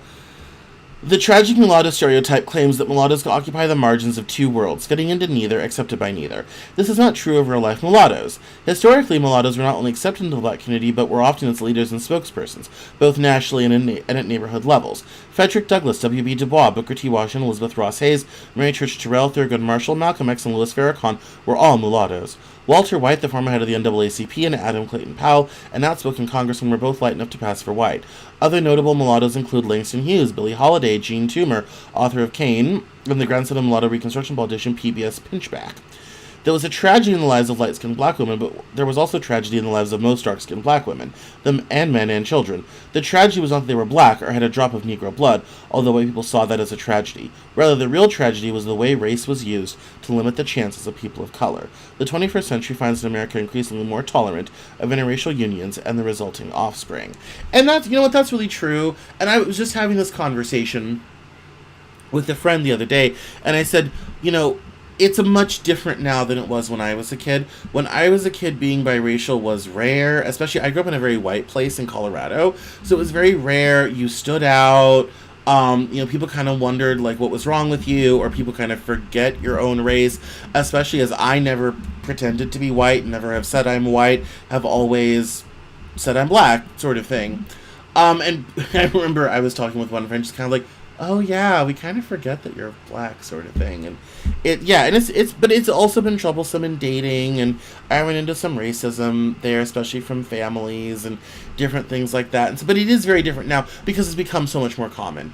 the tragic mulatto stereotype claims that mulattoes can occupy the margins of two worlds, fitting into neither, accepted by neither. This is not true of real-life mulattoes. Historically, mulattoes were not only accepted into the black community, but were often its leaders and spokespersons, both nationally and at neighborhood levels. Frederick Douglass, W.B. Du Bois, Booker T. Washington, Elizabeth Ross Hayes, Mary Church Terrell, Thurgood Marshall, Malcolm X, and Louis Farrakhan were all mulattoes. Walter White, the former head of the NAACP, and Adam Clayton Powell, an outspoken congressman, were both light enough to pass for white. Other notable mulattoes include Langston Hughes, Billie Holiday, Gene Toomer, author of Cain, and the grandson of mulatto Reconstruction politician P.B.S. Pinchback. There was a tragedy in the lives of light-skinned black women, but there was also tragedy in the lives of most dark-skinned black women, them and men and children. The tragedy was not that they were black or had a drop of Negro blood, although white people saw that as a tragedy. Rather, the real tragedy was the way race was used to limit the chances of people of color. The 21st century finds America increasingly more tolerant of interracial unions and the resulting offspring. And that's, you know what, that's really true. And I was just having this conversation with a friend the other day, and I said, you know, it's a much different now than it was when I was a kid. When I was a kid, being biracial was rare, especially I grew up in a very white place in Colorado, so it was very rare. You stood out. People kind of wondered, like, what was wrong with you, or people kind of forget your own race, especially as I never pretended to be white, never have said I'm white, have always said I'm black, sort of thing. And I remember I was talking with one friend, just kind of like, oh yeah, we kind of forget that you're black, sort of thing. And it's also been troublesome in dating, and I ran into some racism there, especially from families and different things like that. But it is very different now because it's become so much more common.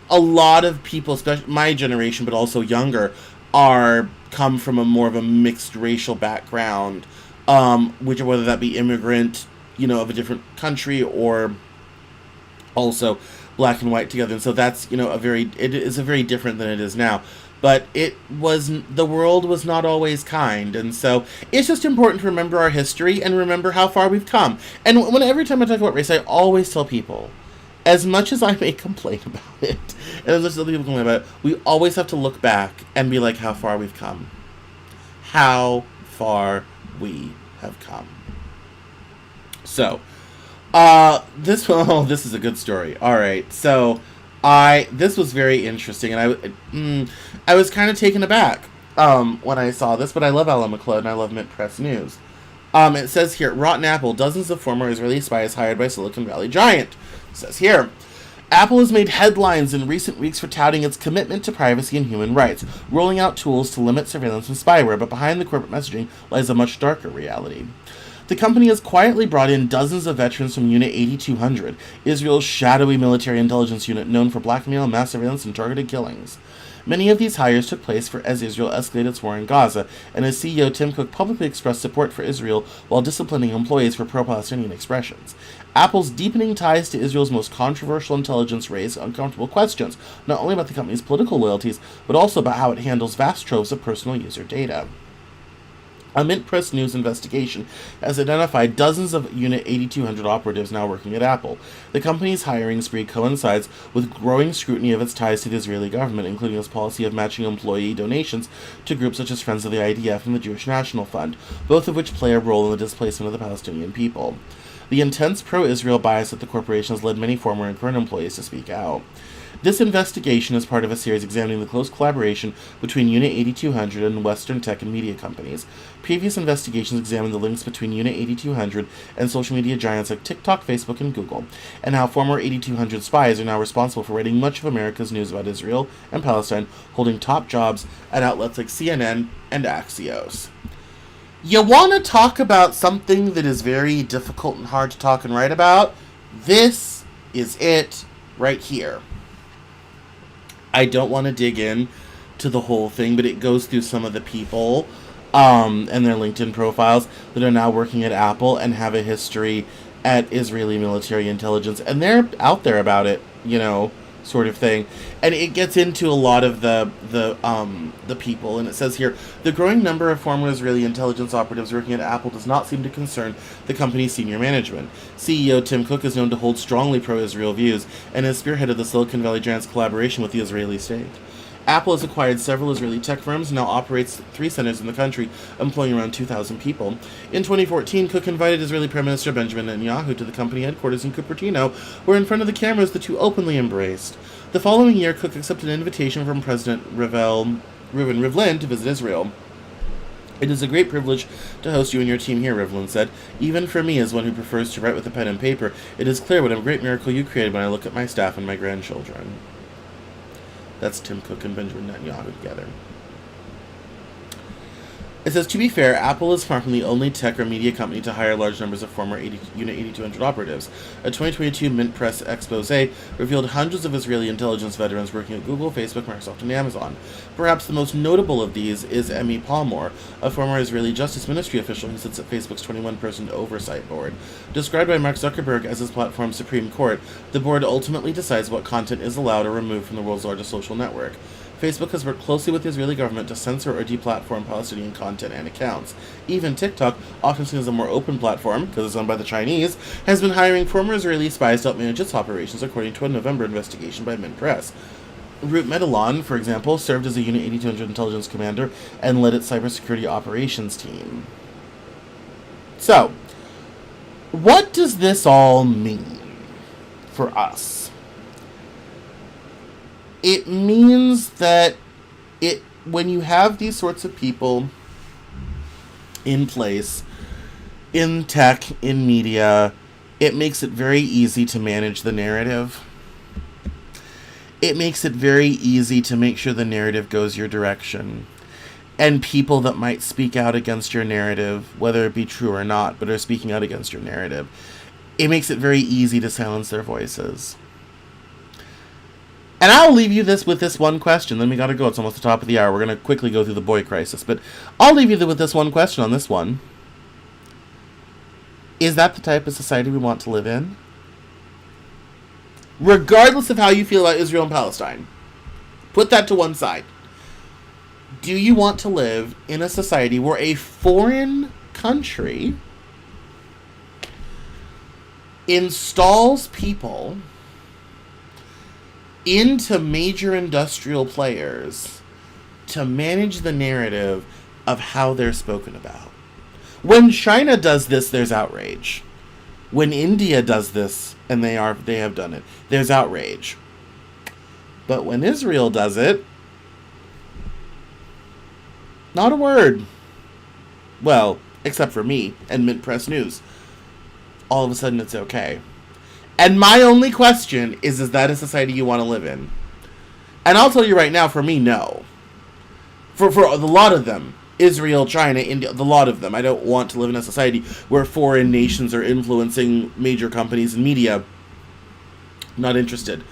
A lot of people, especially my generation, but also younger, come from a more of a mixed racial background, whether that be immigrant, of a different country, or also black and white together. And so that's, it is a very different than it is now. But the world was not always kind. And so it's just important to remember our history and remember how far we've come. And every time I talk about race, I always tell people, as much as I may complain about it, and as much as other people complain about it, we always have to look back and be like, how far we've come. How far we have come. So, this is a good story. All right, so this was very interesting, and I was kind of taken aback when I saw this, but I love Ella McLeod and I love Mint Press News. It says here, rotten apple, dozens of former Israeli spies hired by Silicon Valley giant. It says here, Apple has made headlines in recent weeks for touting its commitment to privacy and human rights, rolling out tools to limit surveillance and spyware, but behind the corporate messaging lies a much darker reality. The company has quietly brought in dozens of veterans from Unit 8200, Israel's shadowy military intelligence unit known for blackmail, mass surveillance, and targeted killings. Many of these hires took place as Israel escalated its war in Gaza, and as CEO Tim Cook publicly expressed support for Israel while disciplining employees for pro-Palestinian expressions. Apple's deepening ties to Israel's most controversial intelligence raise uncomfortable questions, not only about the company's political loyalties, but also about how it handles vast troves of personal user data. A Mint Press News investigation has identified dozens of Unit 8200 operatives now working at Apple. The company's hiring spree coincides with growing scrutiny of its ties to the Israeli government, including its policy of matching employee donations to groups such as Friends of the IDF and the Jewish National Fund, both of which play a role in the displacement of the Palestinian people. The intense pro-Israel bias at the corporation has led many former and current employees to speak out. This investigation is part of a series examining the close collaboration between Unit 8200 and Western tech and media companies. Previous investigations examined the links between Unit 8200 and social media giants like TikTok, Facebook, and Google, and how former 8200 spies are now responsible for writing much of America's news about Israel and Palestine, holding top jobs at outlets like CNN and Axios. You want to talk about something that is very difficult and hard to talk and write about? This is it right here. I don't want to dig in to the whole thing, but it goes through some of the people and their LinkedIn profiles that are now working at Apple and have a history at Israeli military intelligence. And they're out there about it, sort of thing, and it gets into a lot of the people. And it says here, the growing number of former Israeli intelligence operatives working at Apple does not seem to concern the company's senior management. CEO Tim Cook is known to hold strongly pro-Israel views and has spearheaded the Silicon Valley giant's collaboration with the Israeli state. Apple has acquired several Israeli tech firms and now operates 3 centers in the country, employing around 2,000 people. In 2014, Cook invited Israeli Prime Minister Benjamin Netanyahu to the company headquarters in Cupertino, where in front of the cameras the two openly embraced. The following year, Cook accepted an invitation from President Reuven Rivlin to visit Israel. "It is a great privilege to host you and your team here," Rivlin said. "Even for me, as one who prefers to write with a pen and paper, it is clear what a great miracle you created when I look at my staff and my grandchildren." That's Tim Cook and Benjamin Netanyahu together. It says, to be fair, Apple is far from the only tech or media company to hire large numbers of former Unit 8200 operatives. A 2022 Mint Press expose revealed hundreds of Israeli intelligence veterans working at Google, Facebook, Microsoft, and Amazon. Perhaps the most notable of these is Emi Palmore, a former Israeli Justice Ministry official who sits at Facebook's 21-person oversight board. Described by Mark Zuckerberg as his platform's Supreme Court, the board ultimately decides what content is allowed or removed from the world's largest social network. Facebook has worked closely with the Israeli government to censor or deplatform Palestinian content and accounts. Even TikTok, often seen as a more open platform, because it's owned by the Chinese, has been hiring former Israeli spies to help manage its operations, according to a November investigation by Mint Press. Root Medalon, for example, served as a Unit 8200 intelligence commander and led its cybersecurity operations team. So, what does this all mean for us? It means that when you have these sorts of people in place, in tech, in media, it makes it very easy to manage the narrative. It makes it very easy to make sure the narrative goes your direction. And people that might speak out against your narrative, whether it be true or not, but are speaking out against your narrative, it makes it very easy to silence their voices. And I'll leave you with this one question. Then we gotta go. It's almost the top of the hour. We're gonna quickly go through the boy crisis. But I'll leave you with this one question on this one. Is that the type of society we want to live in? Regardless of how you feel about Israel and Palestine. Put that to one side. Do you want to live in a society where a foreign country installs people into major industrial players to manage the narrative of how they're spoken about? When China does this, there's outrage. When India does this, and they have done it, there's outrage. But when Israel does it, not a word. Well, except for me and Mint Press News. All of a sudden it's okay. And my only question is that a society you want to live in? And I'll tell you right now, for me, no. For a lot of them, Israel, China, India, the lot of them, I don't want to live in a society where foreign nations are influencing major companies and media. Not interested.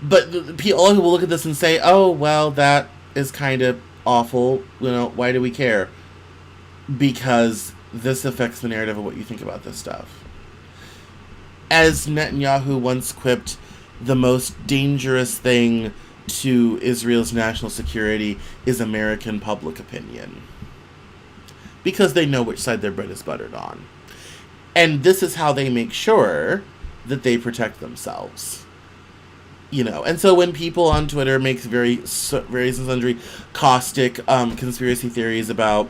But a lot of people will look at this and say, oh, well, that is kind of awful. Why do we care? Because this affects the narrative of what you think about this stuff. As Netanyahu once quipped, the most dangerous thing to Israel's national security is American public opinion. Because they know which side their bread is buttered on. And this is how they make sure that they protect themselves. And so when people on Twitter make various and sundry caustic conspiracy theories about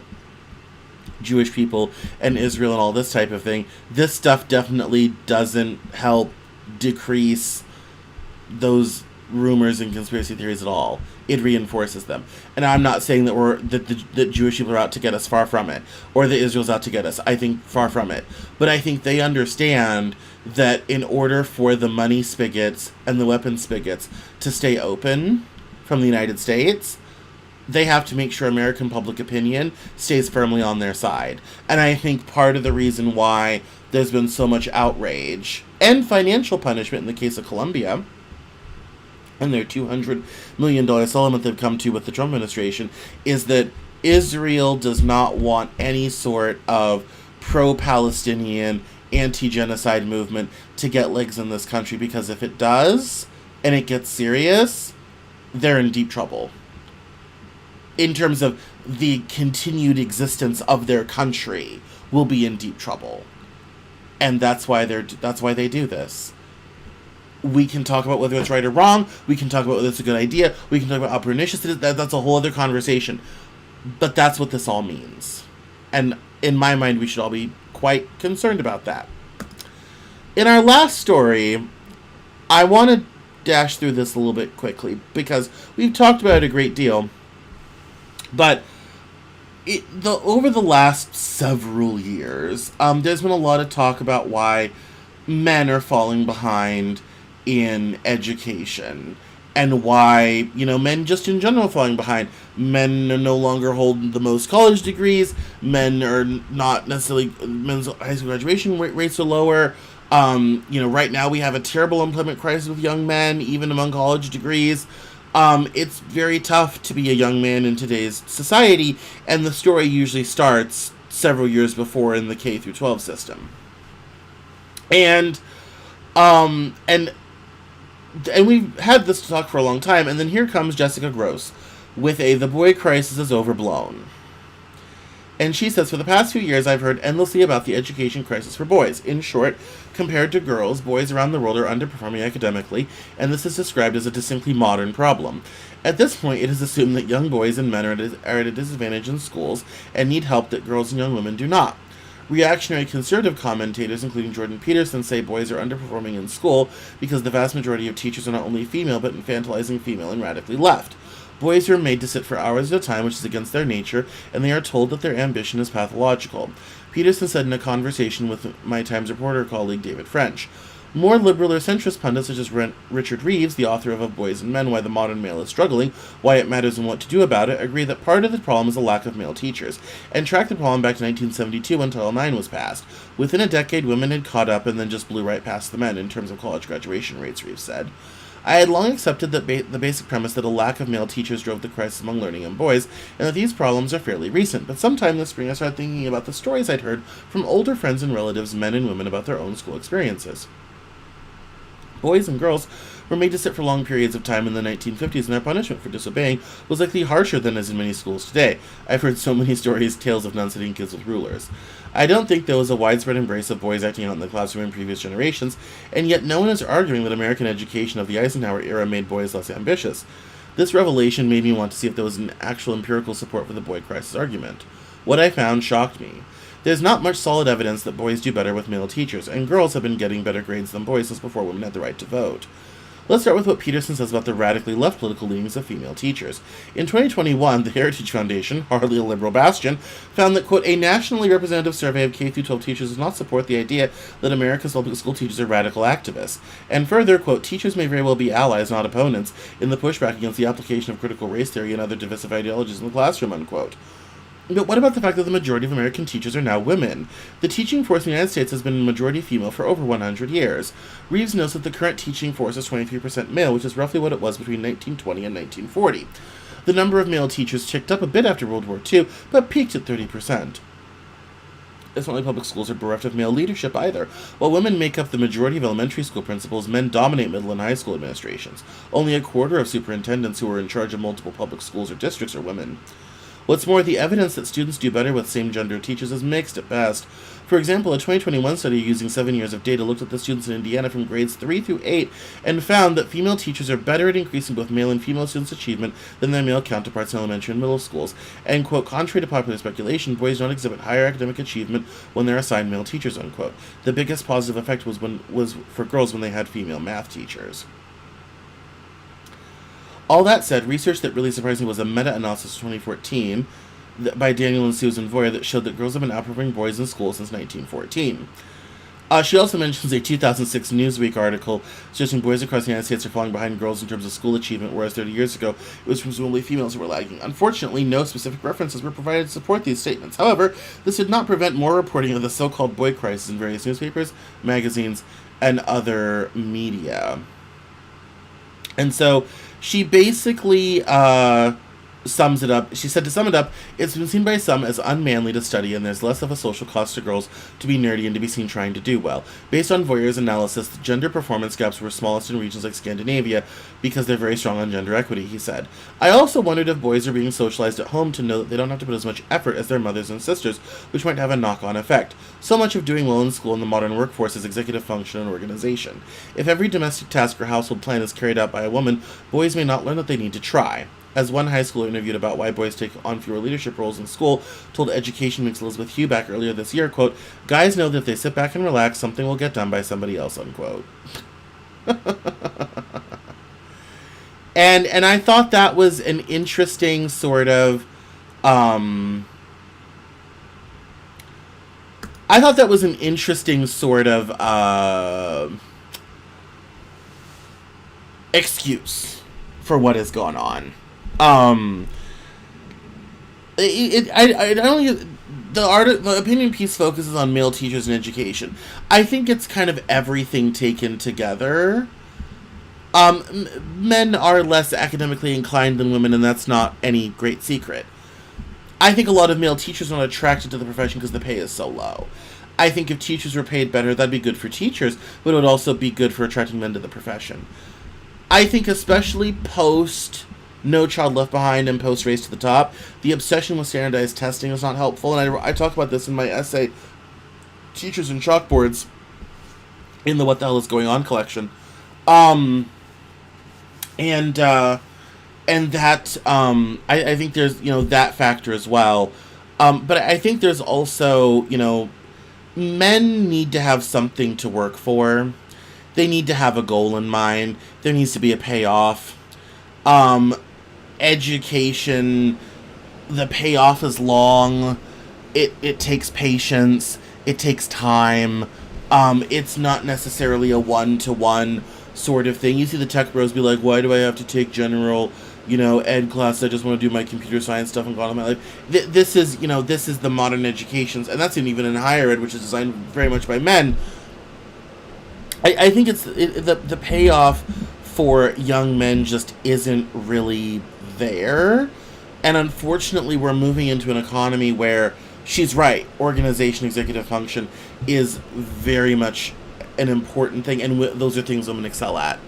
Jewish people and Israel and all this type of thing, this stuff definitely doesn't help decrease those rumors and conspiracy theories at all. It reinforces them. And I'm not saying that Jewish people are out to get us, far from it, or that Israel's out to get us. I think far from it. But I think they understand that in order for the money spigots and the weapon spigots to stay open from the United States, they have to make sure American public opinion stays firmly on their side. And I think part of the reason why there's been so much outrage and financial punishment in the case of Colombia and their $200 million settlement they've come to with the Trump administration is that Israel does not want any sort of pro-Palestinian, anti-genocide movement to get legs in this country, because if it does, and it gets serious, they're in deep trouble. In terms of the continued existence of their country, will be in deep trouble. And that's why they do this. We can talk about whether it's right or wrong. We can talk about whether it's a good idea. We can talk about how pernicious it is. That's a whole other conversation. But that's what this all means. And in my mind, we should all be quite concerned about that. In our last story, I want to dash through this a little bit quickly because we've talked about it a great deal. But over the last several years, there's been a lot of talk about why men are falling behind in education and why, men just in general are falling behind. Men are no longer holding the most college degrees. Men are not necessarily, men's high school graduation rates are lower. Right now we have a terrible employment crisis with young men, even among college degrees. It's very tough to be a young man in today's society, and the story usually starts several years before in the K through 12 system. And we've had this talk for a long time, and then here comes Jessica Gross with the boy crisis is overblown. And she says, for the past few years, I've heard endlessly about the education crisis for boys. In short, compared to girls, boys around the world are underperforming academically, and this is described as a distinctly modern problem. At this point, it is assumed that young boys and men are at a disadvantage in schools and need help that girls and young women do not. Reactionary conservative commentators, including Jordan Peterson, say boys are underperforming in school because the vast majority of teachers are not only female, but infantilizing female and radically left. Boys are made to sit for hours at a time, which is against their nature, and they are told that their ambition is pathological. Peterson said in a conversation with my Times reporter colleague David French. More liberal or centrist pundits such as Richard Reeves, the author of Boys and Men, Why the Modern Male is Struggling, Why It Matters and What to Do About It, agree that part of the problem is a lack of male teachers, and track the problem back to 1972 when Title IX was passed. Within a decade, women had caught up and then just blew right past the men in terms of college graduation rates, Reeves said. I had long accepted that the basic premise that a lack of male teachers drove the crisis among learning young boys, and that these problems are fairly recent, but sometime this spring I started thinking about the stories I'd heard from older friends and relatives, men and women, about their own school experiences. Boys and girls were made to sit for long periods of time in the 1950s, and their punishment for disobeying was likely harsher than is in many schools today. I've heard so many stories, tales of nuns hitting kids with rulers. I don't think there was a widespread embrace of boys acting out in the classroom in previous generations, and yet no one is arguing that American education of the Eisenhower era made boys less ambitious. This revelation made me want to see if there was an actual empirical support for the boy crisis argument. What I found shocked me. There's not much solid evidence that boys do better with male teachers, and girls have been getting better grades than boys since before women had the right to vote. Let's start with what Peterson says about the radically left political leanings of female teachers. In 2021, the Heritage Foundation, hardly a liberal bastion, found that, quote, a nationally representative survey of K-12 teachers does not support the idea that America's public school teachers are radical activists. And further, quote, teachers may very well be allies, not opponents, in the pushback against the application of critical race theory and other divisive ideologies in the classroom, unquote. But what about the fact that the majority of American teachers are now women? The teaching force in the United States has been majority female for over 100 years. Reeves notes that the current teaching force is 23% male, which is roughly what it was between 1920 and 1940. The number of male teachers ticked up a bit after World War II, but peaked at 30%. It's not like public schools are bereft of male leadership either. While women make up the majority of elementary school principals, men dominate middle and high school administrations. Only a quarter of superintendents who are in charge of multiple public schools or districts are women. What's more, the evidence that students do better with same-gender teachers is mixed at best. For example, a 2021 study using 7 years of data looked at the students in Indiana from grades 3 through 8 and found that female teachers are better at increasing both male and female students' achievement than their male counterparts in elementary and middle schools. And, quote, contrary to popular speculation, boys don't exhibit higher academic achievement when they're assigned male teachers, unquote. The biggest positive effect was for girls when they had female math teachers. All that said, research that really surprised me was a meta-analysis of 2014 by Daniel and Susan Voyer that showed that girls have been outperforming boys in school since 1914. She also mentions a 2006 Newsweek article suggesting boys across the United States are falling behind girls in terms of school achievement, whereas 30 years ago it was presumably females who were lagging. Unfortunately, no specific references were provided to support these statements. However, this did not prevent more reporting of the so-called boy crisis in various newspapers, magazines, and other media. And so she basically sums it up. She said, to sum it up, it's been seen by some as unmanly to study, and there's less of a social cost to girls to be nerdy and to be seen trying to do well. Based on Voyer's analysis, the gender performance gaps were smallest in regions like Scandinavia because they're very strong on gender equity, he said. I also wondered if boys are being socialized at home to know that they don't have to put as much effort as their mothers and sisters, which might have a knock-on effect. So much of doing well in school in the modern workforce is executive function and organization. If every domestic task or household plan is carried out by a woman, boys may not learn that they need to try. As one high schooler interviewed about why boys take on fewer leadership roles in school told Education Week's Elizabeth Huback earlier this year, quote, guys know that if they sit back and relax, something will get done by somebody else, unquote. And I thought that was an interesting sort of, excuse for what has gone on. The opinion piece focuses on male teachers and education. I think it's kind of everything taken together. Men are less academically inclined than women, and that's not any great secret. I think a lot of male teachers are not attracted to the profession because the pay is so low. I think if teachers were paid better, that'd be good for teachers, but it would also be good for attracting men to the profession. I think especially post No Child Left Behind and post Race to the Top, the obsession with standardized testing is not helpful, and I talk about this in my essay, Teachers and Chalkboards, in the What the Hell is Going On collection. I think there's, that factor as well. But I think there's also, men need to have something to work for. They need to have a goal in mind. There needs to be a payoff. Education, the payoff is long. It takes patience. It takes time. It's not necessarily a one-to-one sort of thing. You see the tech bros be like, why do I have to take general, ed class? I just want to do my computer science stuff and go on in my life. This is the modern education, and that's even in higher ed, which is designed very much by men. I think the payoff for young men just isn't really there. And unfortunately, we're moving into an economy where, she's right, organization, executive function is very much an important thing, and those are things women excel at.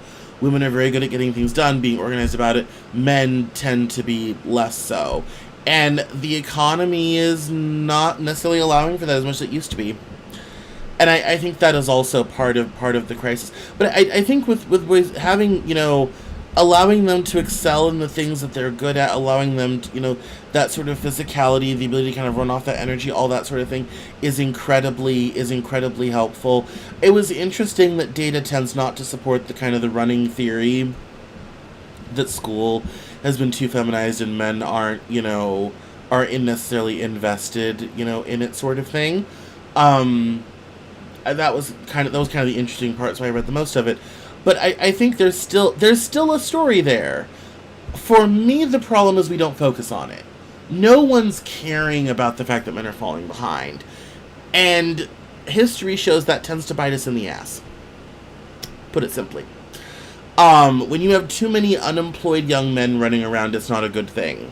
Women are very good at getting things done, being organized about it. Men tend to be less so. And the economy is not necessarily allowing for that as much as it used to be. And I think that is also part of the crisis. But I think with having, allowing them to excel in the things that they're good at, allowing them to, that sort of physicality, the ability to kind of run off that energy, all that sort of thing is incredibly helpful. It was interesting that data tends not to support the running theory that school has been too feminized and men aren't necessarily invested, in it sort of thing. That was kind of the interesting part, so I read the most of it. But I think there's still a story there. For me, the problem is we don't focus on it. No one's caring about the fact that men are falling behind. And history shows that tends to bite us in the ass. Put it simply. When you have too many unemployed young men running around, it's not a good thing.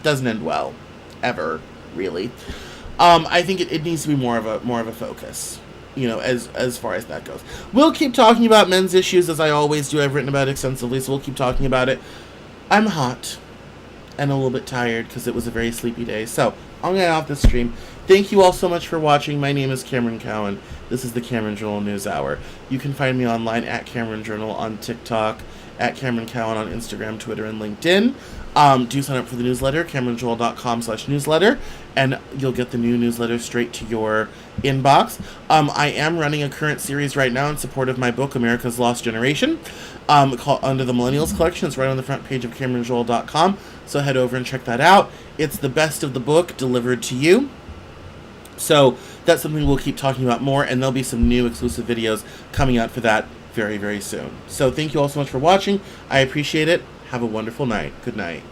Doesn't end well. Ever, really. I think it needs to be more of a focus. As far as that goes. We'll keep talking about men's issues as I always do. I've written about it extensively, so we'll keep talking about it. I'm hot and a little bit tired because it was a very sleepy day. So, I'm going to get off the stream. Thank you all so much for watching. My name is Cameron Cowan. This is the Cameron Journal News Hour. You can find me online at Cameron Journal on TikTok, at Cameron Cowan on Instagram, Twitter, and LinkedIn. Do sign up for the newsletter, CameronJoel.com/newsletter, and you'll get the new newsletter straight to your inbox. I am running a current series right now in support of my book, America's Lost Generation, called Under the Millennials Collection. It's right on the front page of CameronJoel.com, so head over and check that out. It's the best of the book delivered to you. So that's something we'll keep talking about more, and there'll be some new exclusive videos coming out for that very, very soon. So thank you all so much for watching. I appreciate it. Have a wonderful night. Good night.